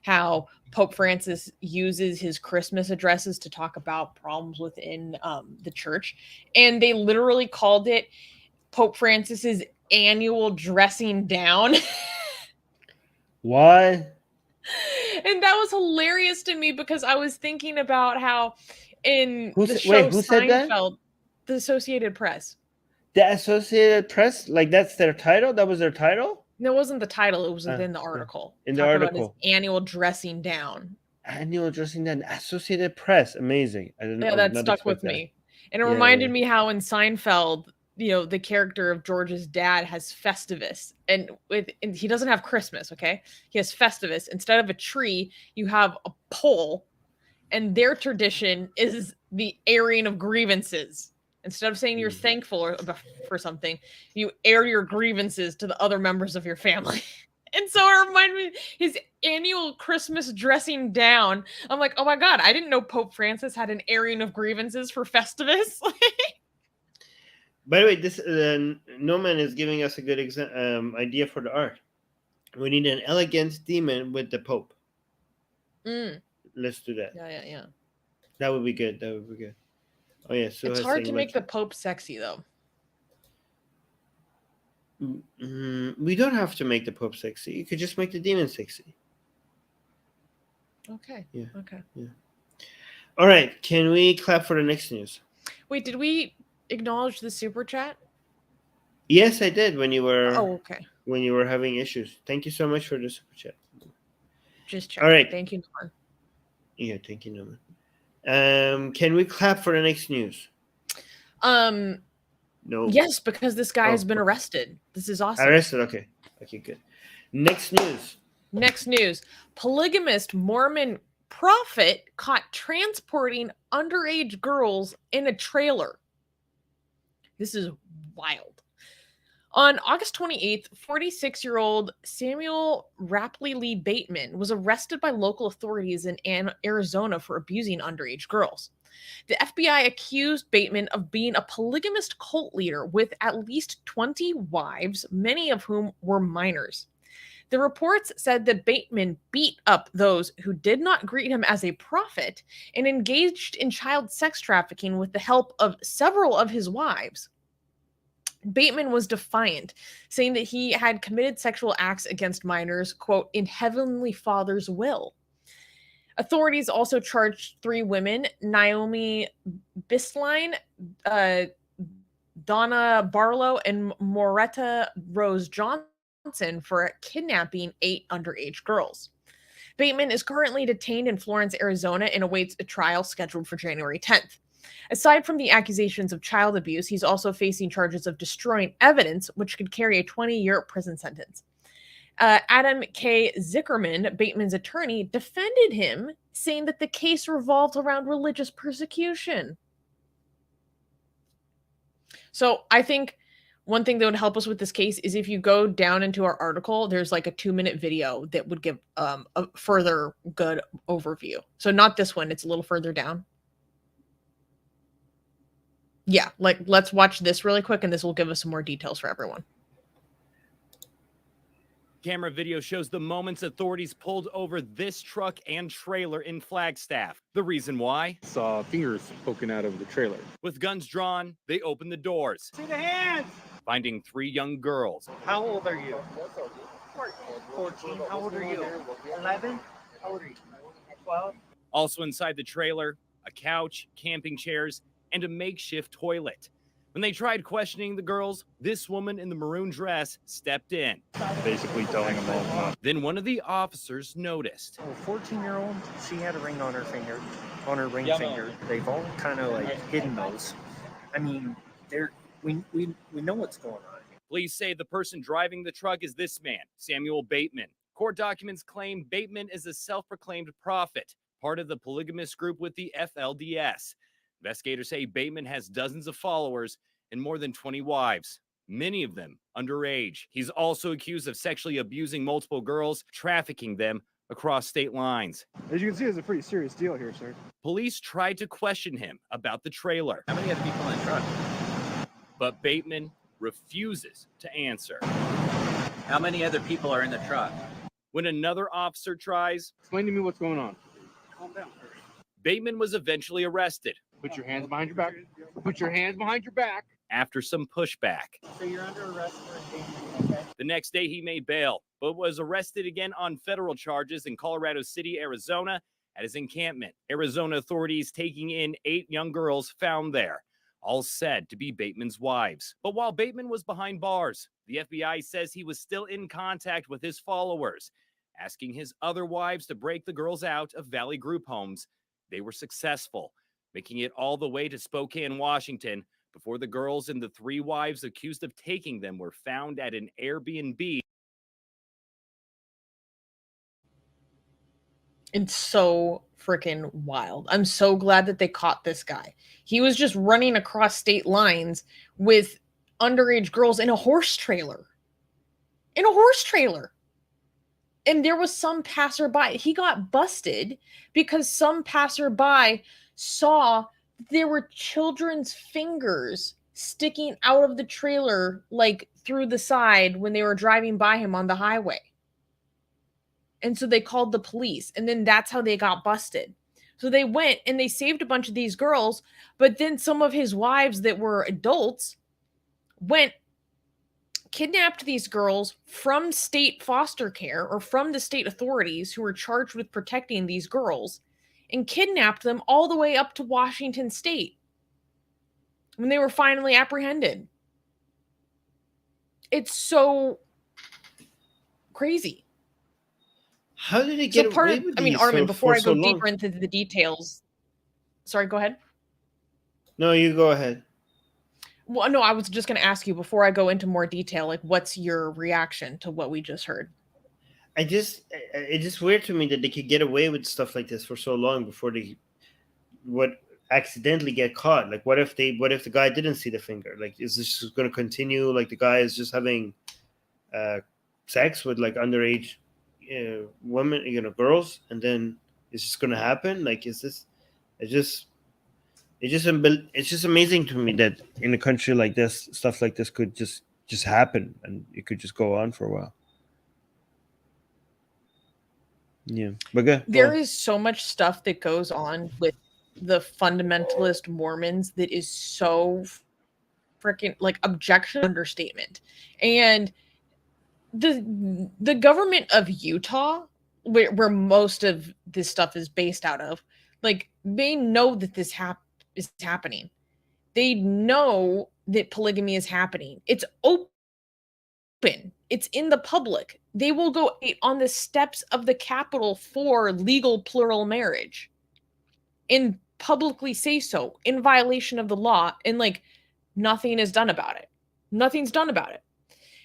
how Pope Francis uses his Christmas addresses to talk about problems within the church. And they literally called it Pope Francis's annual dressing down. Why? And that was hilarious to me because I was thinking about how in who the said show that? Seinfeld, the Associated Press. The Associated Press? Like that's their title? That was their title? No, it wasn't the title. It was within the article. In the article. About his annual dressing down. Annual dressing down. Associated Press. Amazing. That stuck with me. And it reminded me how in Seinfeld, the character of George's dad has Festivus. And he doesn't have Christmas, okay? He has Festivus. Instead of a tree, you have a pole. And their tradition is the airing of grievances. Instead of saying you're thankful for something, you air your grievances to the other members of your family. And so it reminded me his annual Christmas dressing down. I'm like, oh my God, I didn't know Pope Francis had an airing of grievances for Festivus. By the way, this Noman is giving us a good idea for the art. We need an elegant demon with the Pope. Let's do that. Yeah. That would be good. Oh yeah, so it's hard to make the Pope sexy though. We don't have to make the Pope sexy. You could just make the demon sexy. Okay. Yeah. Okay. Yeah. All right. Can we clap for the next news? Wait, did we acknowledge the super chat? Yes, I did when you were. Oh, okay. When you were having issues. Thank you so much for the super chat. Just checking. All right. Thank you, Norman. Yeah, thank you, Norman. Can we clap for the next news? No. Yes, because this guy has been arrested. This is awesome. Arrested, okay. Okay, good. Next news. Polygamist Mormon prophet caught transporting underage girls in a trailer. This is wild. On August 28th, 46-year-old Samuel Rapley Lee Bateman was arrested by local authorities in Arizona for abusing underage girls. The FBI accused Bateman of being a polygamist cult leader with at least 20 wives, many of whom were minors. The reports said that Bateman beat up those who did not greet him as a prophet and engaged in child sex trafficking with the help of several of his wives. Bateman was defiant, saying that he had committed sexual acts against minors, quote, in Heavenly Father's will. Authorities also charged 3 women, Naomi Bistline, Donna Barlow, and Moretta Rose Johnson for kidnapping 8 underage girls. Bateman is currently detained in Florence, Arizona, and awaits a trial scheduled for January 10th. Aside from the accusations of child abuse, he's also facing charges of destroying evidence, which could carry a 20-year prison sentence. Adam K. Zickerman, Bateman's attorney, defended him, saying that the case revolved around religious persecution. So I think one thing that would help us with this case is if you go down into our article, there's like a 2-minute video that would give a further good overview. So not this one, it's a little further down. Yeah, like let's watch this really quick and this will give us some more details for everyone. Camera video shows the moments authorities pulled over this truck and trailer in Flagstaff. The reason why? Saw fingers poking out of the trailer. With guns drawn, they open the doors. See the hands! Finding 3 young girls. How old are you? 14. How old are you? 11. How old are you? 12. Also inside the trailer, a couch, camping chairs, and a makeshift toilet. When they tried questioning the girls, this woman in the maroon dress stepped in. Basically telling them all. Then one of the officers noticed. A 14-year-old, she had a ring on her finger, on her ring finger. They've all kind of like hidden those. I mean, we know what's going on. Police say the person driving the truck is this man, Samuel Bateman. Court documents claim Bateman is a self-proclaimed prophet, part of the polygamist group with the FLDS. Investigators say Bateman has dozens of followers and more than 20 wives, many of them underage. He's also accused of sexually abusing multiple girls, trafficking them across state lines. As you can see, it's a pretty serious deal here, sir. Police tried to question him about the trailer. How many other people in the truck? But Bateman refuses to answer. How many other people are in the truck? When another officer tries, Explain to me what's going on. Calm down first. Bateman was eventually arrested. Put your hands behind your back. Put your hands behind your back. After some pushback. So you're under arrest for endangerment, okay? The next day he made bail, but was arrested again on federal charges in Colorado City, Arizona, at his encampment. Arizona authorities taking in 8 young girls found there, all said to be Bateman's wives. But while Bateman was behind bars, the FBI says he was still in contact with his followers, asking his other wives to break the girls out of Valley Group homes. They were successful, making it all the way to Spokane, Washington, before the girls and the 3 wives accused of taking them were found at an Airbnb. It's so freaking wild. I'm so glad that they caught this guy. He was just running across state lines with underage girls in a horse trailer. In a horse trailer. And there was some passerby. He got busted because some passerby saw there were children's fingers sticking out of the trailer, like through the side when they were driving by him on the highway. And so they called the police, and then that's how they got busted. So they went and they saved a bunch of these girls, but then some of his wives that were adults went, kidnapped these girls from state foster care or from the state authorities who were charged with protecting these girls, and kidnapped them all the way up to Washington State when they were finally apprehended. It's so crazy. How did he get away with these Armin, before I go so deeper into the details. Sorry, go ahead. No, you go ahead. Well, no, I was just going to ask you before I go into more detail, like, what's your reaction to what we just heard? It's just weird to me that they could get away with stuff like this for so long before they would accidentally get caught. Like, what if the guy didn't see the finger? Like, is this just going to continue? Like, the guy is just having sex with like underage women, girls, and then it's just going to happen? Like, is this? It's just amazing to me that in a country like this, stuff like this could just happen, and it could just go on for a while. Yeah, but there is so much stuff that goes on with the fundamentalist Mormons that is so freaking, like, objection understatement. And the government of Utah, where most of this stuff is based out of, like, they know that this is happening. They know that polygamy is happening. It's open. It's in the public. They will go on the steps of the Capitol for legal plural marriage and publicly say so in violation of the law, and like nothing is done about it. Nothing's done about it.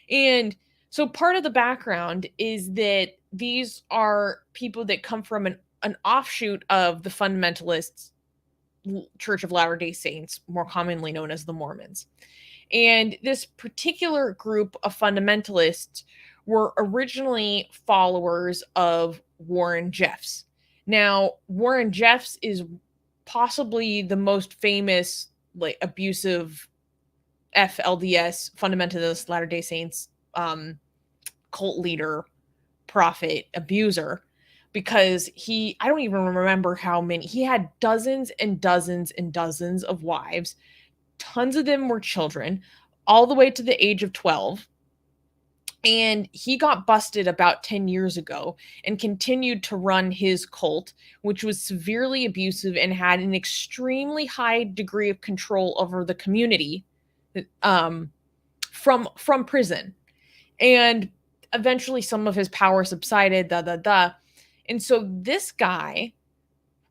And so part of the background is that these are people that come from an offshoot of the fundamentalists Church of Latter-day Saints, more commonly known as the Mormons. And this particular group of fundamentalists were originally followers of Warren Jeffs. Now, Warren Jeffs is possibly the most famous, like, abusive FLDS, fundamentalist Latter-day Saints, cult leader, prophet, abuser, because I don't even remember how many, he had dozens and dozens and dozens of wives. Tons of them were children, all the way to the age of 12. And he got busted about 10 years ago and continued to run his cult, which was severely abusive and had an extremely high degree of control over the community from prison. And eventually some of his power subsided, And so this guy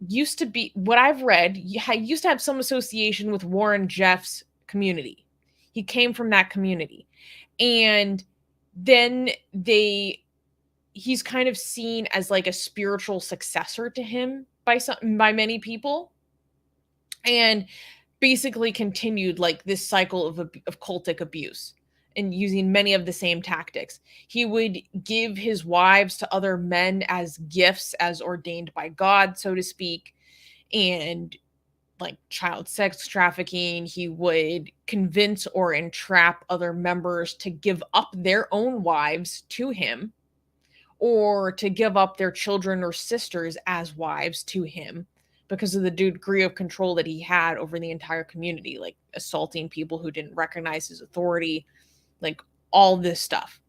used to be, what I've read, used to have some association with Warren Jeffs' community. He came from that community. And then he's kind of seen as like a spiritual successor to him by many people, and basically continued like this cycle of cultic abuse and using many of the same tactics. He would give his wives to other men as gifts, as ordained by God, so to speak, and like child sex trafficking. He would convince or entrap other members to give up their own wives to him, or to give up their children or sisters as wives to him, because of the degree of control that he had over the entire community, like assaulting people who didn't recognize his authority, like all this stuff.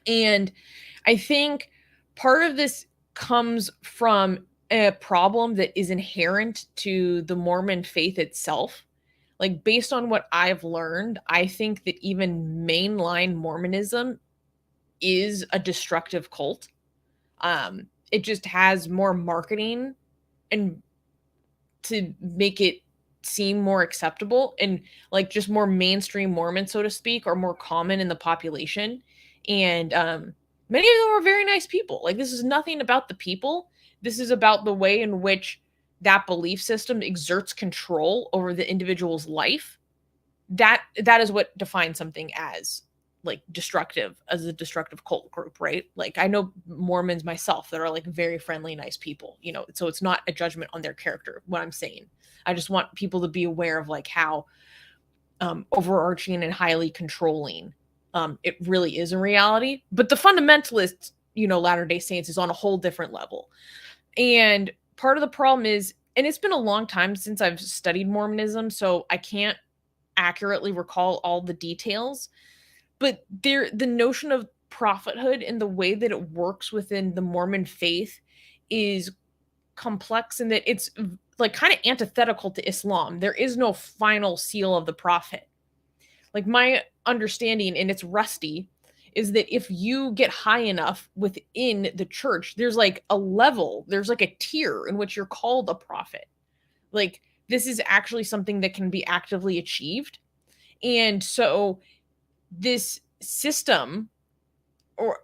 And I think part of this comes from a problem that is inherent to the Mormon faith itself. Like, based on what I've learned, I think that even mainline Mormonism is a destructive cult. It just has more marketing and to make it seem more acceptable, and like just more mainstream Mormon, so to speak, are more common in the population. And many of them are very nice people. Like, this is nothing about the people. This is about the way in which that belief system exerts control over the individual's life. That is what defines something as like destructive, as a destructive cult group, right? Like, I know Mormons myself that are like very friendly, nice people, so it's not a judgment on their character, what I'm saying. I just want people to be aware of like how overarching and highly controlling it really is in reality. But the fundamentalists, Latter-day Saints, is on a whole different level. And part of the problem is, and it's been a long time since I've studied Mormonism, so I can't accurately recall all the details, but the notion of prophethood and the way that it works within the Mormon faith is complex, in that it's like kind of antithetical to Islam. There is no final seal of the prophet. Like, my understanding, and it's rusty, is that if you get high enough within the church, there's like a level, there's like a tier in which you're called a prophet. Like, this is actually something that can be actively achieved. And so this system, or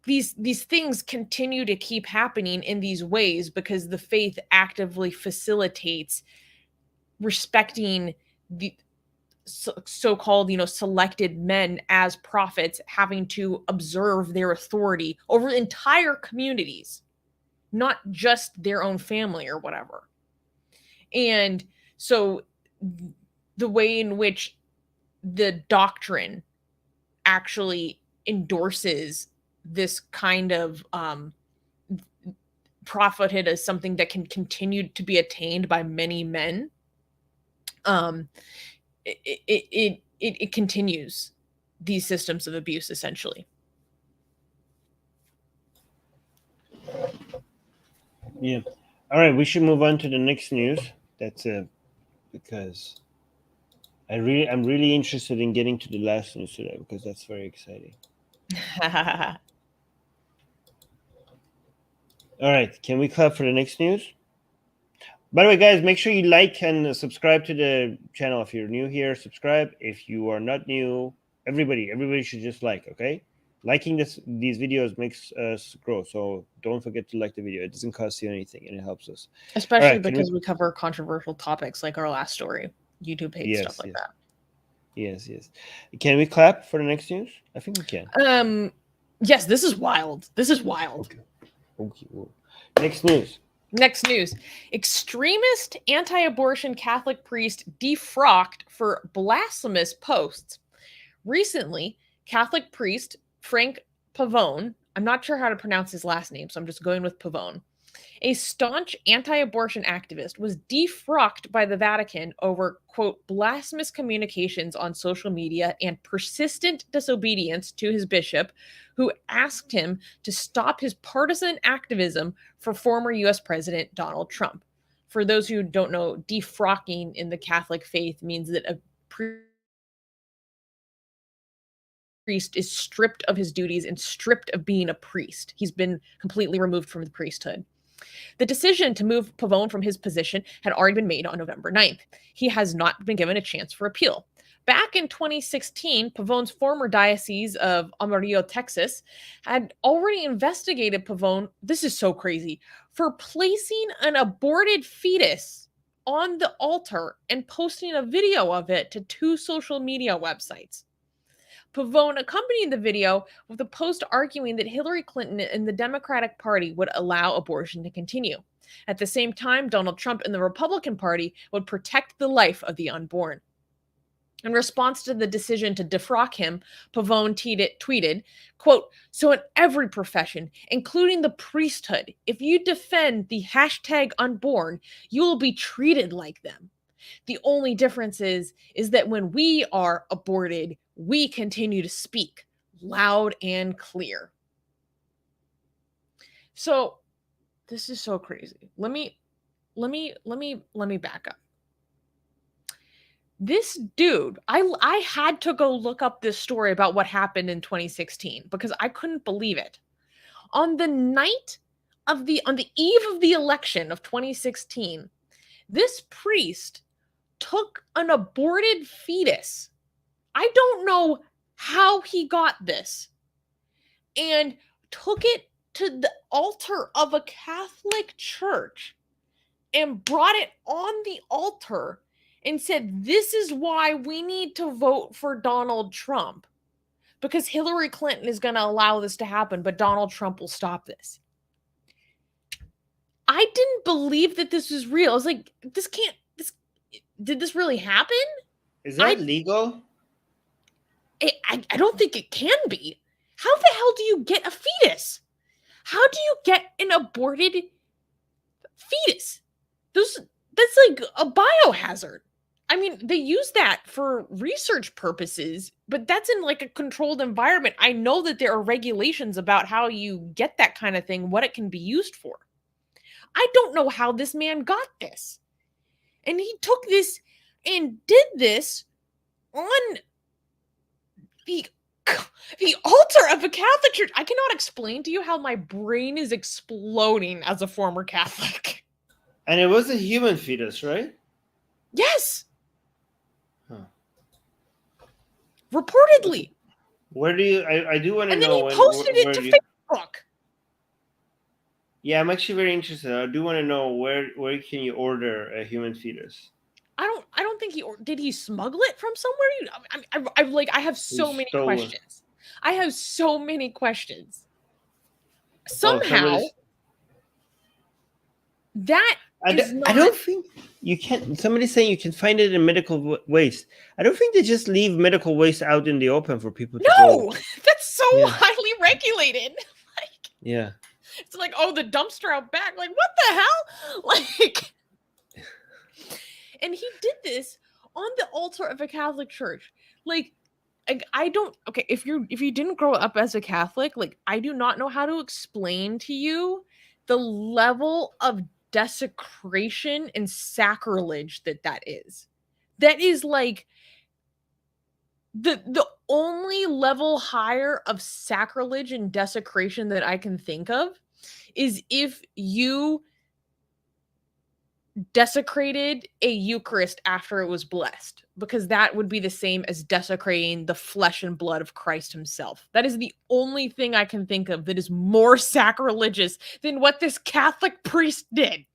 these things, continue to keep happening in these ways because the faith actively facilitates respecting the so-called, selected men as prophets, having to observe their authority over entire communities, not just their own family or whatever. And so the way in which the doctrine actually endorses this kind of prophethood as something that can continue to be attained by many men, it continues these systems of abuse, essentially. Yeah. All right, we should move on to the next news. That's because I'm really interested in getting to the last news today because that's very exciting. All right, can we clap for the next news? By the way, guys, make sure you like and subscribe to the channel. If you're new here, subscribe. If you are not new, everybody should just like, okay? Liking these videos makes us grow, so don't forget to like the video. It doesn't cost you anything, and it helps us. Especially because we cover controversial topics like our last story, YouTube hate, stuff like that. Yes. Can we clap for the next news? I think we can. Yes, this is wild. This is wild. Okay. Well, next news. Next news. Extremist anti-abortion Catholic priest defrocked for blasphemous posts. Recently, Catholic priest Frank Pavone, I'm not sure how to pronounce his last name, so I'm just going with Pavone, a staunch anti-abortion activist, was defrocked by the Vatican over, quote, blasphemous communications on social media and persistent disobedience to his bishop, who asked him to stop his partisan activism for former U.S. President Donald Trump. For those who don't know, defrocking in the Catholic faith means that a priest is stripped of his duties and stripped of being a priest. He's been completely removed from the priesthood. The decision to move Pavone from his position had already been made on November 9th. He has not been given a chance for appeal. Back in 2016, Pavone's former diocese of Amarillo, Texas, had already investigated Pavone, this is so crazy, for placing an aborted fetus on the altar and posting a video of it to 2 social media websites. Pavone accompanied the video with a post arguing that Hillary Clinton and the Democratic Party would allow abortion to continue. At the same time, Donald Trump and the Republican Party would protect the life of the unborn. In response to the decision to defrock him, Pavone tweeted, quote, so in every profession, including the priesthood, if you defend the hashtag unborn, you will be treated like them. The only difference is that when we are aborted, we continue to speak loud and clear. So this is so crazy. Let me back up. This dude, I had to go look up this story about what happened in 2016 because I couldn't believe it. On the eve of the election of 2016, this priest took an aborted fetus. I don't know how he got this, and took it to the altar of a Catholic church and brought it on the altar and said, this is why we need to vote for Donald Trump, because Hillary Clinton is going to allow this to happen, but Donald Trump will stop this. I didn't believe that this was real. I was like, did this really happen? Is that legal? I don't think it can be. How the hell do you get a fetus? How do you get an aborted fetus? That's like a biohazard. I mean, they use that for research purposes, but that's in like a controlled environment. I know that there are regulations about how you get that kind of thing, what it can be used for. I don't know how this man got this. And he took this and did this on the altar of a Catholic church. I cannot explain to you how my brain is exploding as a former Catholic. And it was a human fetus, right? Yes. Huh. Reportedly. Where do you? I do want to know. And then he posted it to Facebook. Yeah, I'm actually very interested. I do want to know where can you order a human fetus? I don't think did he smuggle it from somewhere? I have so many questions. I have so many questions. Somehow I don't think you can. Somebody's saying you can find it in medical waste. I don't think they just leave medical waste out in the open for people to go. That's so highly regulated. Yeah. It's like, oh, the dumpster out back. Like, what the hell? Like, and he did this on the altar of a Catholic church. Like, I don't. Okay, if you didn't grow up as a Catholic, like, I do not know how to explain to you the level of desecration and sacrilege that is. That is like the only level higher of sacrilege and desecration that I can think of is if you desecrated a Eucharist after it was blessed, because that would be the same as desecrating the flesh and blood of Christ himself. That is the only thing I can think of that is more sacrilegious than what this Catholic priest did.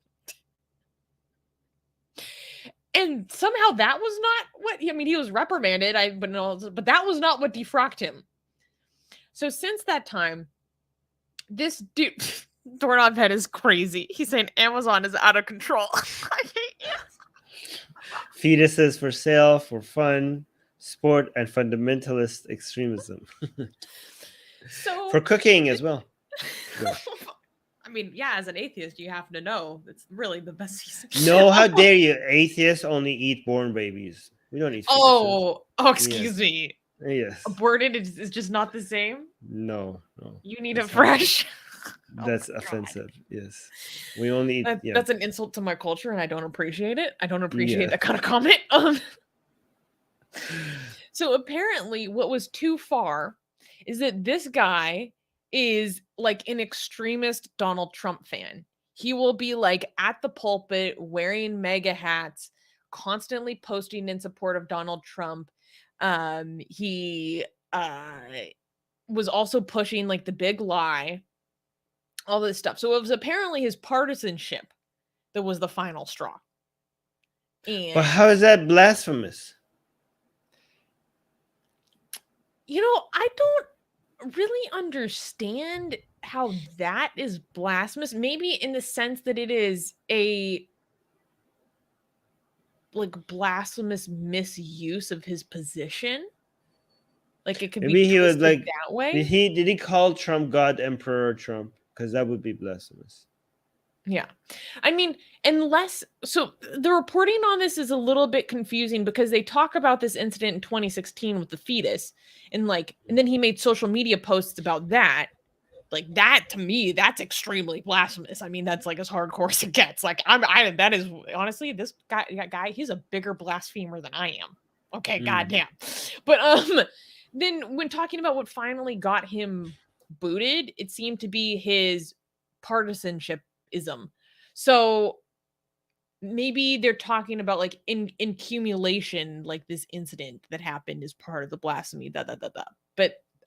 And somehow that was not what, I mean, he was reprimanded, but that was not what defrocked him. So since that time, this dude, Doorknob Head is crazy. He's saying Amazon is out of control. I hate you. Fetuses for sale, for fun, sport, and fundamentalist extremism. So for cooking as well. I mean, yeah, as an atheist, you have to know it's really the best season. No, how dare you? Atheists only eat born babies. We don't eat fetuses. Excuse me. Yes. Aborted is just not the same? No. You need it fresh? That's offensive. Yes. We only eat, that's an insult to my culture, and I don't appreciate it. I don't appreciate that kind of comment. So apparently what was too far is that this guy is like an extremist Donald Trump fan. He will be like at the pulpit wearing mega hats, constantly posting in support of Donald Trump. He was also pushing like the big lie, all this stuff. So it was apparently his partisanship that was the final straw. But how is that blasphemous? You know, I don't really understand how that is blasphemous. Maybe in the sense that it is a like blasphemous misuse of his position. Like it could maybe be he was like that way. Did he call Trump God Emperor Trump? Because that would be blasphemous. Yeah. I mean, unless so the reporting on this is a little bit confusing because they talk about this incident in 2016 with the fetus and then he made social media posts about that. Like that to me, that's extremely blasphemous. I mean, that's like as hardcore as it gets. Like that is honestly this guy, he's a bigger blasphemer than I am. Okay, goddamn. But then when talking about what finally got him booted, it seemed to be his partisanship. So maybe they're talking about like in accumulation, like this incident that happened is part of the blasphemy. But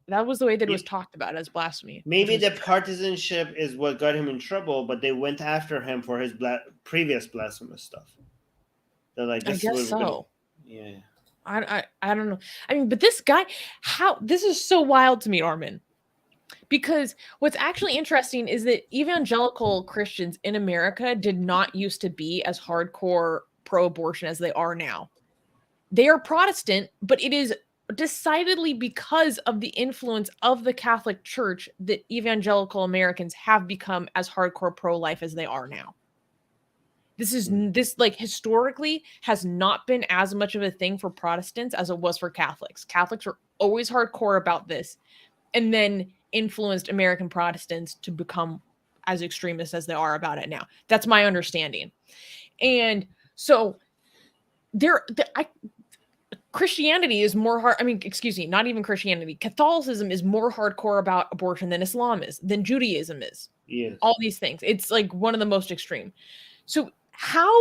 that was the way that it was talked about as blasphemy. Maybe the partisanship is what got him in trouble, but they went after him for his previous blasphemous stuff. They're like, this I guess so. Yeah. I don't know. I mean, but this guy, this is so wild to me, Armin. Because what's actually interesting is that evangelical Christians in America did not used to be as hardcore pro-abortion as they are now. They are Protestant, but it is decidedly because of the influence of the Catholic Church that evangelical Americans have become as hardcore pro-life as they are now. This like historically has not been as much of a thing for Protestants as it was for Catholics. Catholics were always hardcore about this, and then influenced American Protestants to become as extremist as they are about it now. That's my understanding. And so Christianity is more hard. I mean, excuse me, not even Christianity. Catholicism is more hardcore about abortion than Islam is, than Judaism is. Yes. All these things. It's like one of the most extreme. So how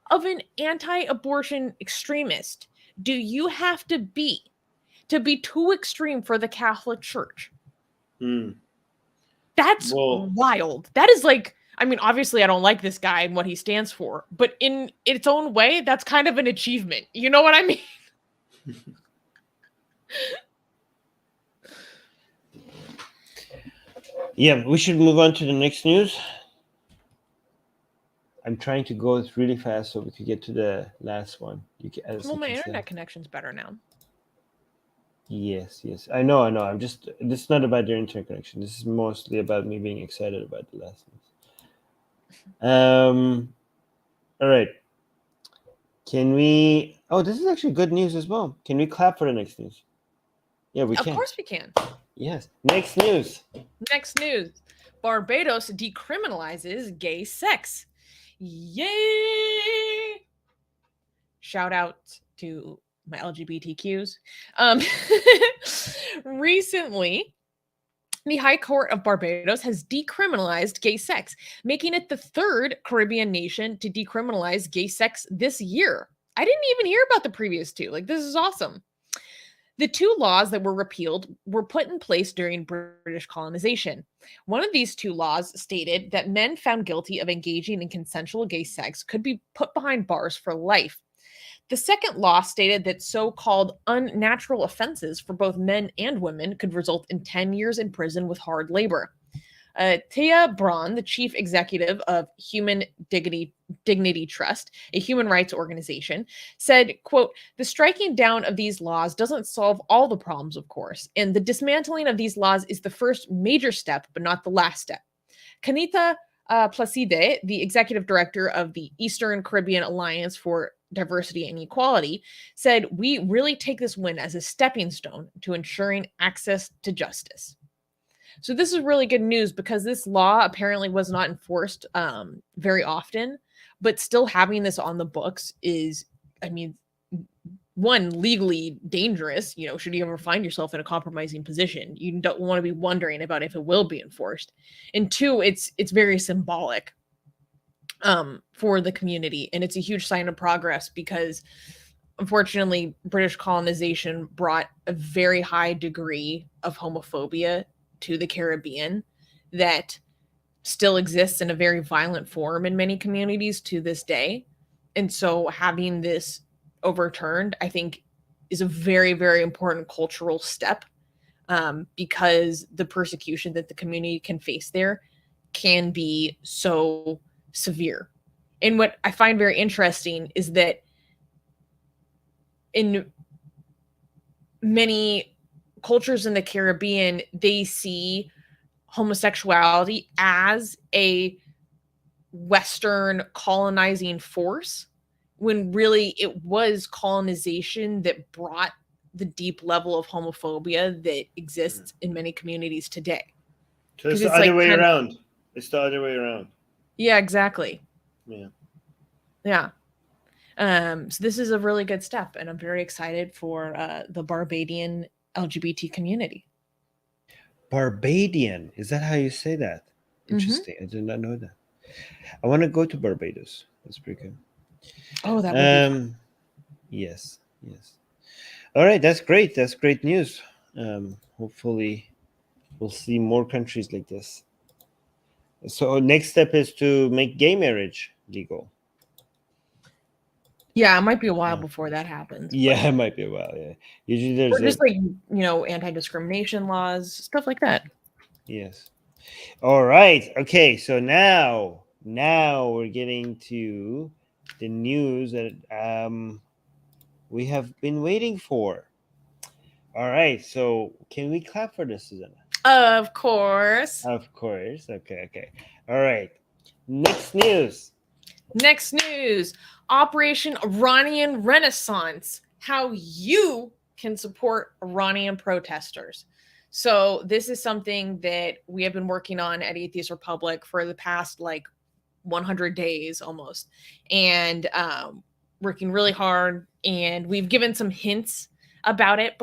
of an anti-abortion extremist do you have to be too extreme for the Catholic Church? That's wild. That is like, I mean, obviously I don't like this guy and what he stands for, but in its own way, that's kind of an achievement. You know what I mean? Yeah, we should move on to the next news. I'm trying to go really fast so we can get to the last one. My internet connection's better now. Yes. I know. This is not about their internet connection. This is mostly about me being excited about the last one. All right. Can we... Oh, this is actually good news as well. Can we clap for the next news? Yeah, we can. Of course we can. Yes. Next news. Next news. Barbados decriminalizes gay sex. Yay! Shout out to my LGBTQs. Recently, the High Court of Barbados has decriminalized gay sex, making it the third Caribbean nation to decriminalize gay sex this year. I didn't even hear about the previous two. Like, this is awesome. The two laws that were repealed were put in place during British colonization. One of these two laws stated that men found guilty of engaging in consensual gay sex could be put behind bars for life. The second law stated that so-called unnatural offenses for both men and women could result in 10 years in prison with hard labor. Tia Braun, the chief executive of Human Dignity Trust, a human rights organization, said, quote, "The striking down of these laws doesn't solve all the problems, of course, and the dismantling of these laws is the first major step, but not the last step." Kanita Placide, the executive director of the Eastern Caribbean Alliance for Diversity and Equality, said, "We really take this win as a stepping stone to ensuring access to justice." So this is really good news because this law apparently was not enforced very often, but still having this on the books is, I mean, one, legally dangerous. You know, should you ever find yourself in a compromising position, you don't want to be wondering about if it will be enforced. And two, it's very symbolic for the community, and it's a huge sign of progress because unfortunately British colonization brought a very high degree of homophobia to the Caribbean that still exists in a very violent form in many communities to this day. And so having this overturned, I think, is a very, very important cultural step because the persecution that the community can face there can be so severe. And what I find very interesting is that in many cultures in the Caribbean, they see homosexuality as a Western colonizing force, when really it was colonization that brought the deep level of homophobia that exists in many communities today. So it's the other way around. It's the other way around. Yeah, exactly. Yeah. Yeah. So this is a really good step, and I'm very excited for the Barbadian LGBT community. Barbadian, is that how you say that? Interesting. I did not know that. I want to go to Barbados. That's pretty good. Oh, that would be yes. All right, that's great. That's great news. Hopefully we'll see more countries like this. So next step is to make gay marriage legal. Yeah, it might be a while before that happens. Yeah, it might be a while. Yeah, usually there's just like, you know, anti-discrimination laws, stuff like that. Yes. All right. Okay. So now we're getting to the news that we have been waiting for. All right. So can we clap for this, Susanna? Of course. Of course. Okay. All right. Next news. Operation Iranian Renaissance. How you can support Iranian protesters. So this is something that we have been working on at Atheist Republic for the past 100 days almost, and working really hard. And we've given some hints about it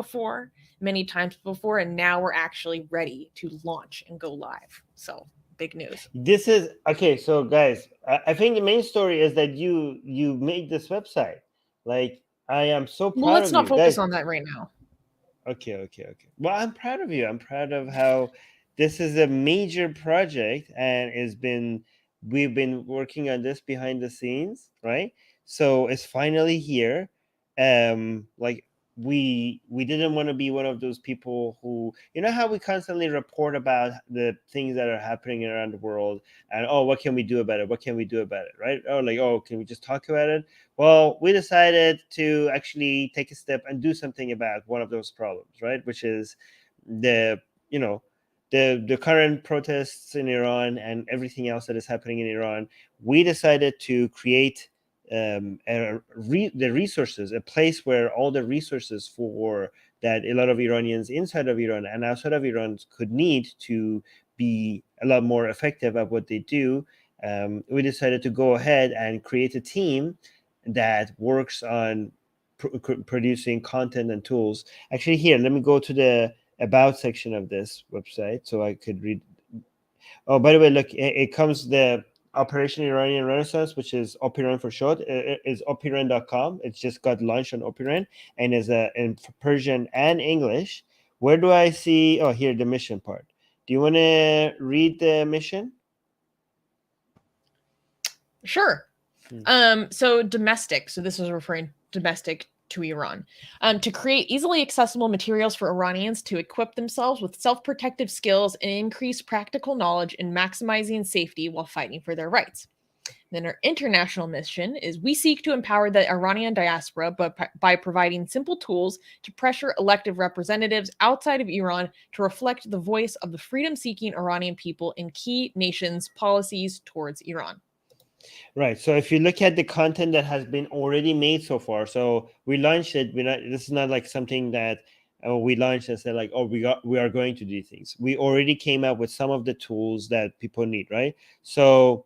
many times before, and now we're actually ready to launch and go live. So big news. This is okay. So guys, I think the main story is that you made this website. Like, I am so proud. Well, let's not focus guys. on that right now. Okay. Well, I'm proud of you. I'm proud of how this is a major project, and we've been working on this behind the scenes, right? So it's finally here. We didn't want to be one of those people who, you know how we constantly report about the things that are happening around the world, and what can we do about it, right? Can we just talk about it? Well, we decided to actually take a step and do something about one of those problems, right? Which is the current protests in Iran and everything else that is happening in Iran. We decided to create the resources, a place where all the resources for that a lot of Iranians inside of Iran and outside of Iran could need to be a lot more effective at what they do, we decided to go ahead and create a team that works on producing content and tools. Actually, here, let me go to the about section of this website so I could read. Oh, by the way, look, it comes the Operation Iranian Renaissance, which is Opiran for short, is opiran.com. It's just got launched on Opiran and is in Persian and English. Where do I see? Oh, here, the mission part. Do you want to read the mission? Sure. So domestic. So this is referring domestic to Iran. To create easily accessible materials for Iranians to equip themselves with self-protective skills and increase practical knowledge in maximizing safety while fighting for their rights. Then our international mission is we seek to empower the Iranian diaspora by providing simple tools to pressure elected representatives outside of Iran to reflect the voice of the freedom-seeking Iranian people in key nations' policies towards Iran. Right. So if you look at the content that has been already made so far, so we launched it. This is not like something that we launched and said like, oh, we are going to do things. We already came up with some of the tools that people need, right? So,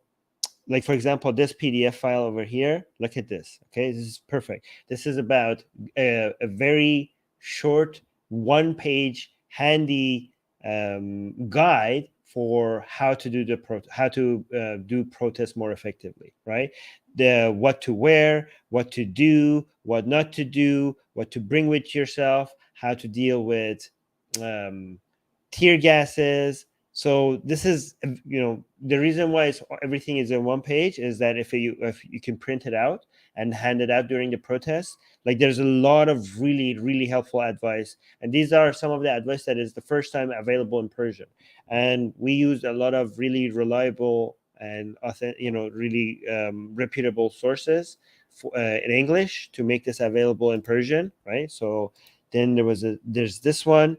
like for example, this PDF file over here. Look at this. Okay, this is perfect. This is about a very short, one-page, handy guide for how to do do protests more effectively, right? The what to wear, what to do, what not to do, what to bring with yourself, how to deal with tear gases. So this is, the reason why everything is in one page is that if you can print it out and hand it out during the protest, like there's a lot of really, really helpful advice. And these are some of the advice that is the first time available in Persian. And we used a lot of really reliable and really reputable sources in English to make this available in Persian, right? So then there's this one.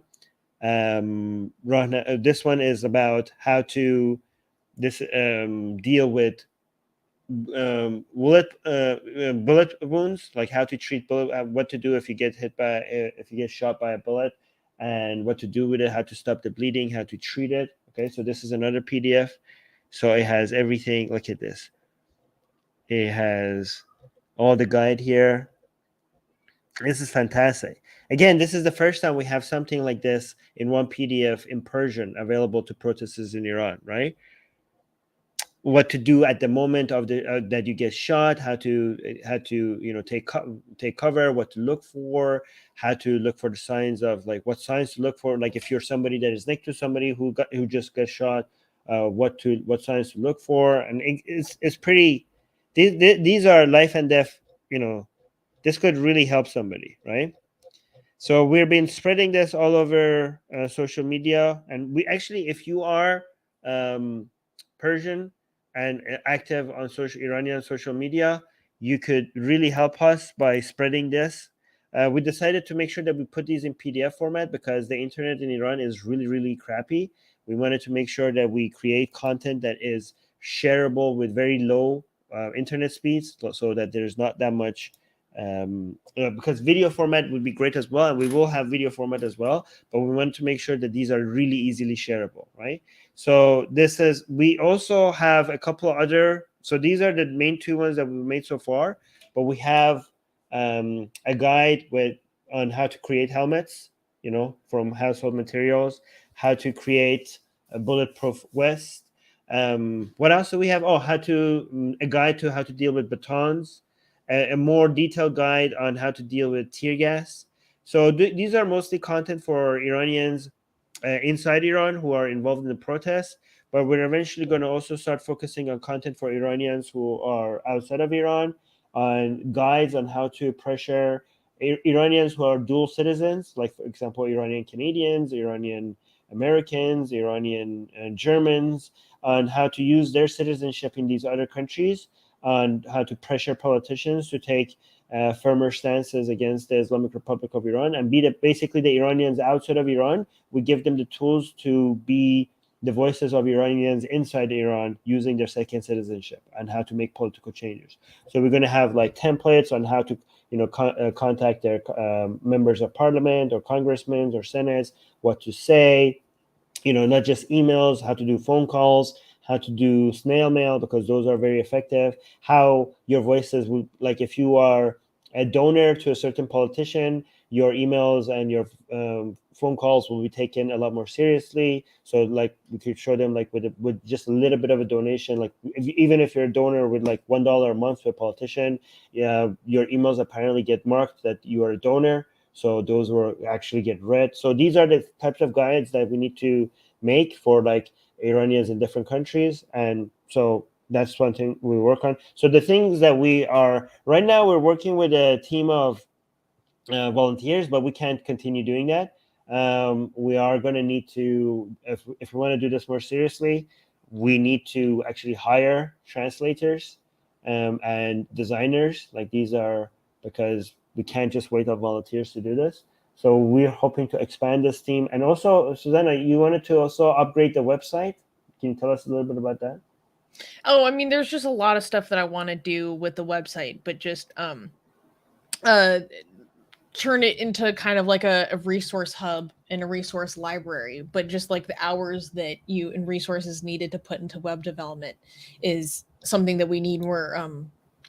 This one is about how to deal with bullet wounds, like how to treat what to do if you get shot by a bullet, and what to do with it, how to stop the bleeding, how to treat it. Okay, so this is another PDF. So it has everything. Look at this. It has all the guide here. This is fantastic. Again, this is the first time we have something like this in one PDF in Persian available to protesters in Iran, right? What to do at the moment of that you get shot, how to take cover, what to look for, how to look for the signs of like what signs to look for, like if you're somebody that is next to somebody who just got shot, what signs to look for, and it's pretty. These are life and death. This could really help somebody, right? So we've been spreading this all over social media, and we actually, if you are Persian and active on Iranian social media, you could really help us by spreading this. We decided to make sure that we put these in PDF format because the internet in Iran is really, really crappy. We wanted to make sure that we create content that is shareable with very low internet speeds, so that there's not that much. Because video format would be great as well, and we will have video format as well, but we want to make sure that these are really easily shareable, right? So we also have a couple of other, so these are the main two ones that we've made so far, but we have a guide on how to create helmets, from household materials, how to create a bulletproof vest. What else do we have? A guide to how to deal with batons, a more detailed guide on how to deal with tear gas. So these are mostly content for Iranians inside Iran who are involved in the protests, but we're eventually going to also start focusing on content for Iranians who are outside of Iran, on guides on how to pressure Iranians who are dual citizens, like, for example, Iranian Canadians, Iranian Americans, Iranian Germans, on how to use their citizenship in these other countries, on how to pressure politicians to take firmer stances against the Islamic Republic of Iran, and basically the Iranians outside of Iran. We give them the tools to be the voices of Iranians inside Iran using their second citizenship and how to make political changes. So we're going to have like templates on how to, contact their members of parliament or congressmen or senates, what to say, not just emails, how to do phone calls, how to do snail mail, because those are very effective, how your voices will, like if you are a donor to a certain politician, your emails and your phone calls will be taken a lot more seriously. So like we could show them like with just a little bit of a donation, like even if you're a donor with like $1 a month to a politician, your emails apparently get marked that you are a donor. So those will actually get read. So these are the types of guides that we need to make for like Iranians in different countries. And so that's one thing we work on. So the things that we are right now, we're working with a team of volunteers, but we can't continue doing that. We are going to need to, if we want to do this more seriously, we need to actually hire translators and designers. Like these are, because we can't just wait on volunteers to do this. So we're hoping to expand this team. And also, Susanna, you wanted to also upgrade the website. Can you tell us a little bit about that? Oh, I mean, there's just a lot of stuff that I want to do with the website, but just turn it into kind of like a resource hub and a resource library, but just like the hours that you and resources needed to put into web development is something that we need more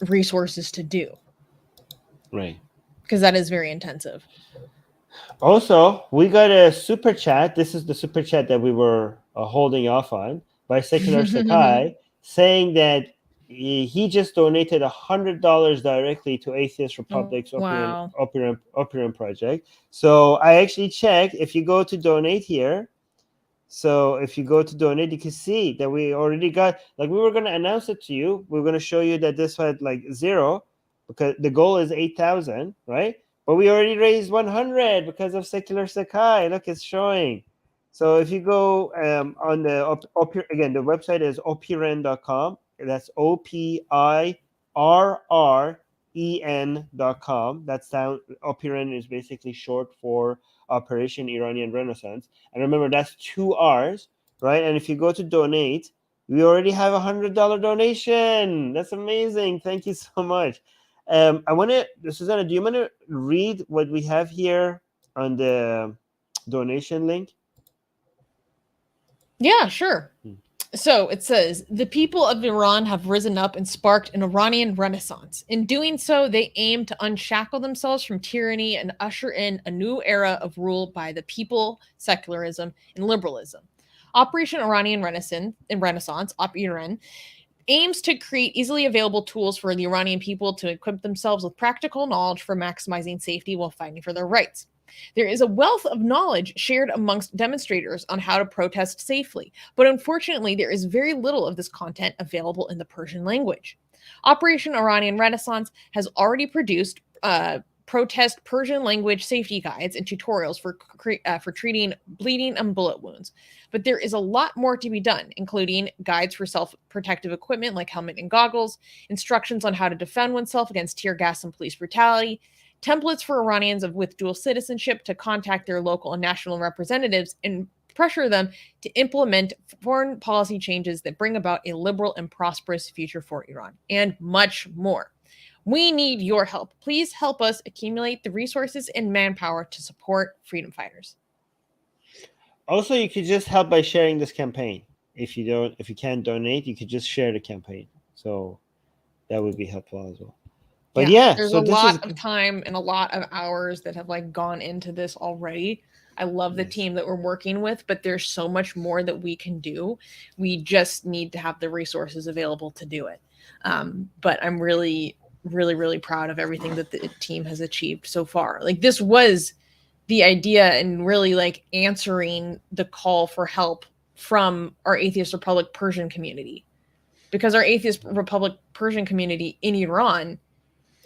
resources to do. Right. Because that is very intensive. Also, we got a super chat. This is the super chat that we were holding off on by Secular Sakai, saying that he just donated $100 directly to Atheist Republic's Opium Project. So I actually checked. If you go to donate here, so if you go to donate, you can see that we already got, like we were going to announce it to you. We're going to show you that this had like 0 because the goal is 8,000, right? But we already raised 100 because of Secular Sakai. Look, it's showing. So if you go on the, again, the website is opiren.com. That's OPIRREN.com. That's down. Opiren is basically short for Operation Iranian Renaissance. And remember, that's 2 R's, right? And if you go to donate, we already have a $100 donation. That's amazing. Thank you so much. I want to, Susanna, do you want to read what we have here on the donation link? Yeah, sure. So it says, the people of Iran have risen up and sparked an Iranian Renaissance. In doing so, they aim to unshackle themselves from tyranny and usher in a new era of rule by the people, secularism, and liberalism. Operation Iranian Renaissance, Op-Iran, aims to create easily available tools for the Iranian people to equip themselves with practical knowledge for maximizing safety while fighting for their rights. There is a wealth of knowledge shared amongst demonstrators on how to protest safely, but unfortunately, there is very little of this content available in the Persian language. Operation Iranian Renaissance has already produced protest Persian language safety guides and tutorials for treating bleeding and bullet wounds. But there is a lot more to be done, including guides for self-protective equipment like helmet and goggles, instructions on how to defend oneself against tear gas and police brutality, templates for Iranians with dual citizenship to contact their local and national representatives and pressure them to implement foreign policy changes that bring about a liberal and prosperous future for Iran, and much more. We need your help. Please help us accumulate the resources and manpower to support freedom fighters. Also, you could just help by sharing this campaign. If you can't donate, you could just share the campaign. So that would be helpful as well. But there's a lot of time and a lot of hours that have like gone into this already. I love the team that we're working with, but there's so much more that we can do. We just need to have the resources available to do it. But I'm really, really, really proud of everything that the team has achieved so far. Like this was the idea and really like answering the call for help from our Atheist Republic Persian community, because our Atheist Republic Persian community in Iran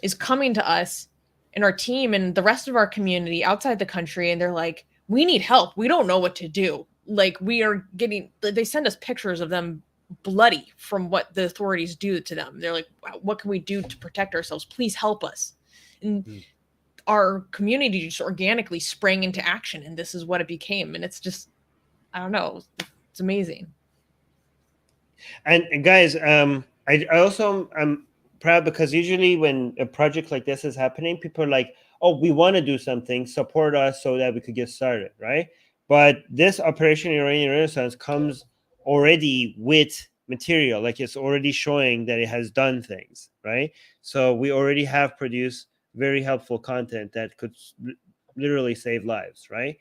is coming to us and our team and the rest of our community outside the country. And they're like, we need help. We don't know what to do. Like they send us pictures of them bloody from what the authorities do to them. They're like, what can we do to protect ourselves? Please help us. And our community just organically sprang into action. And this is what it became. And it's just, I don't know, It's amazing. And guys, I also I'm proud because usually when a project like this is happening, people are like, "Oh, we want to do something, support us so that we could get started," right? But this Operation Iranian Renaissance comes already with material, like it's already showing that it has done things, right? So we already have produced very helpful content that could literally save lives, right?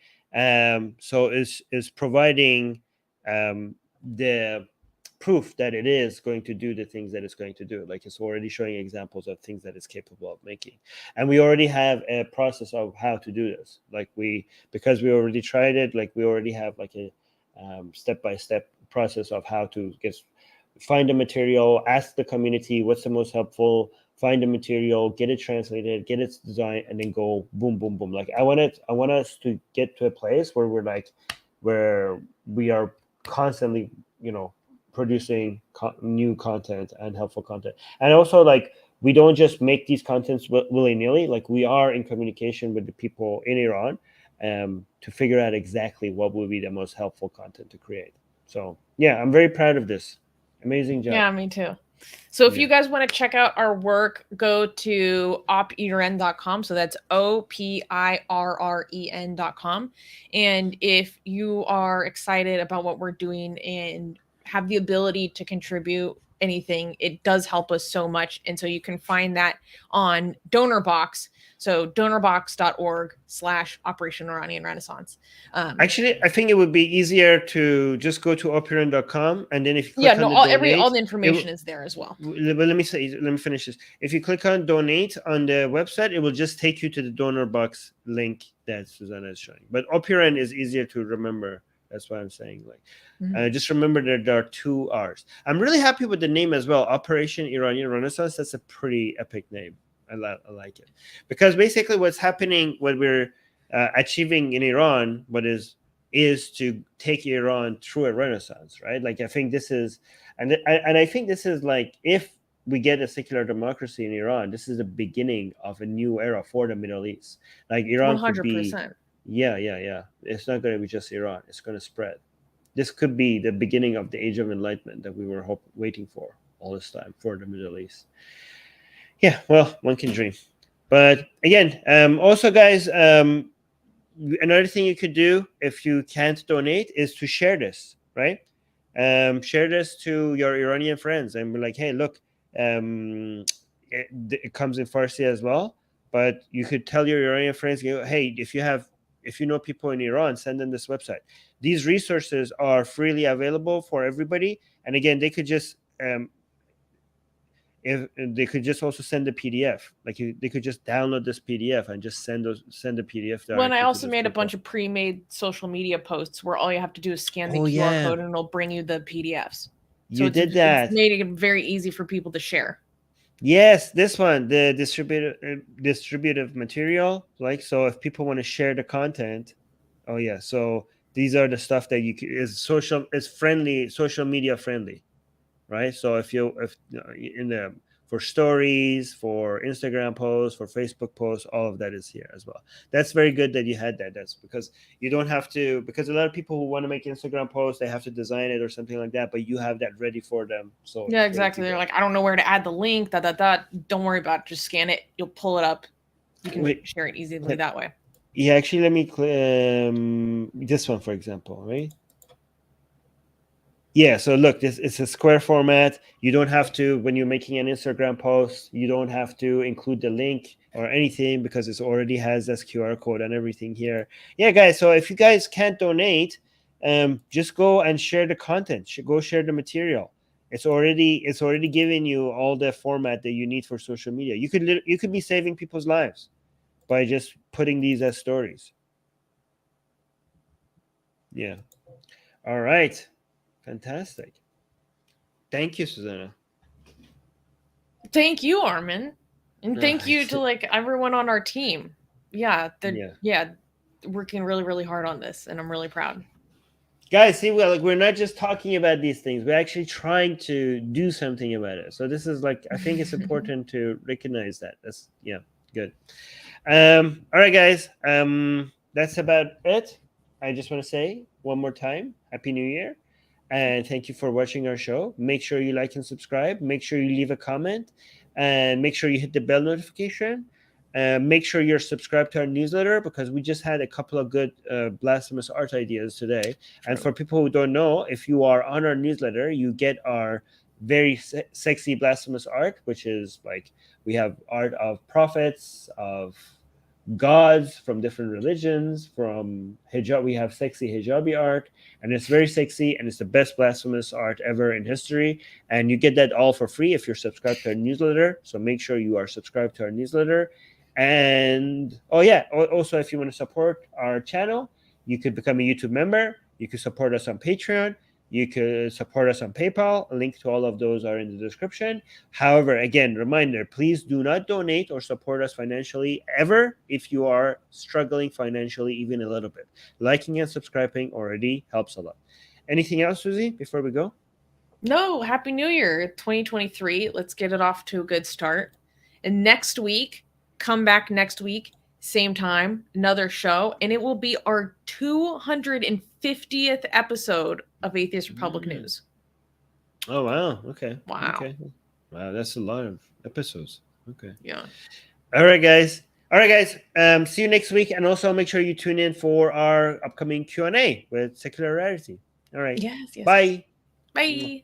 So is providing the proof that it is going to do the things that it's going to do. Like it's already showing examples of things that it's capable of making, and we already have a process of how to do this. Like because we already tried it, like we already have like a step-by-step process of how to find the material, ask the community what's the most helpful, find the material, get it translated, get its design, and then go boom, boom, boom. Like I want us to get to a place where where we are constantly, producing new content and helpful content. And also, like, we don't just make these contents willy-nilly. Like, we are in communication with the people in Iran to figure out exactly what will be the most helpful content to create. So yeah, I'm very proud of this. Amazing job. Yeah, me too. So if you guys want to check out our work, go to opiren.com. So that's OPIRREN.com. And if you are excited about what we're doing and have the ability to contribute anything, it does help us so much. And so you can find that on DonorBox. So donorbox.org/Operation Iranian Renaissance. Actually, I think it would be easier to just go to opiren.com, and then if you click on all the information is there as well. But let me finish this. If you click on donate on the website, it will just take you to the donor box link that Susanna is showing. But Opiren is easier to remember. That's why I'm saying, like, just remember that there are 2 R's. I'm really happy with the name as well. Operation Iranian Renaissance. That's a pretty epic name. I like it, because basically what's happening, what we're achieving in Iran, is to take Iran through a renaissance, right? Like I think this is, and I think this is like, if we get a secular democracy in Iran, this is the beginning of a new era for the Middle East. Like Iran 100%. Could be, yeah. It's not going to be just Iran. It's going to spread. This could be the beginning of the Age of Enlightenment that we were waiting for all this time for the Middle East. Yeah, well, one can dream. But again, also, guys, another thing you could do if you can't donate is to share this, right? Share this to your Iranian friends and be like, hey, look, it comes in Farsi as well. But you could tell your Iranian friends, hey, if you know people in Iran, send them this website. These resources are freely available for everybody. And again, they could just if they could just also send a PDF, like they could just download this PDF and just send the PDF. Well, and I also made a bunch of pre-made social media posts where all you have to do is scan the QR code and it'll bring you the PDFs. So you did that. It's made it very easy for people to share. Yes, this one, the distributive material. Like, so if people want to share the content, so these are the stuff that is social media friendly. Right. So if for stories, for Instagram posts, for Facebook posts, all of that is here as well. That's very good that you had that. That's because you don't have to, because a lot of people who want to make Instagram posts, they have to design it or something like that, but you have that ready for them. So yeah, exactly. They're like, I don't know where to add the link, Don't worry about it. Just scan it. You'll pull it up. You can share it easily that way. Yeah, actually, let me this one, for example, right? Yeah, so look, it's a square format. You don't have to, when you're making an Instagram post, you don't have to include the link or anything because it already has this QR code and everything here. Yeah, guys, so if you guys can't donate, just go and share the content. Go share the material. It's already giving you all the format that you need for social media. You could be saving people's lives by just putting these as stories. Yeah. All right. Fantastic. Thank you, Susanna. Thank you, Armin. And thank you to like everyone on our team. Yeah, working really, really hard on this, and I'm really proud. Guys, see, we're not just talking about these things. We're actually trying to do something about it. So this is like, I think it's important to recognize that. That's good. All right, guys. That's about it. I just want to say one more time, Happy New Year. And thank you for watching our show. Make sure you like and subscribe. Make sure you leave a comment. And make sure you hit the bell notification. Make sure you're subscribed to our newsletter, because we just had a couple of good blasphemous art ideas today. And for people who don't know, if you are on our newsletter, you get our very sexy blasphemous art, which is like, we have art of prophets, of gods from different religions, from hijab. We have sexy hijabi art, and it's very sexy, and it's the best blasphemous art ever in history. And you get that all for free if you're subscribed to our newsletter. So make sure you are subscribed to our newsletter. And also, if you want to support our channel, you could become a YouTube member. You could support us on Patreon. You could support us on PayPal. A link to all of those are in the description. However, again, reminder, please do not donate or support us financially ever if you are struggling financially, even a little bit. Liking and subscribing already helps a lot. Anything else, Susie, before we go? No, Happy New Year 2023. Let's get it off to a good start. And next week, come back next week, same time, another show, and it will be our 250th episode of Atheist Republic News. Oh, wow. Okay. Wow. Okay. Wow, that's a lot of episodes. Okay. Yeah. All right, guys. See you next week. And also make sure you tune in for our upcoming Q&A with Secular Rarity. All right. Yes. Bye. Bye.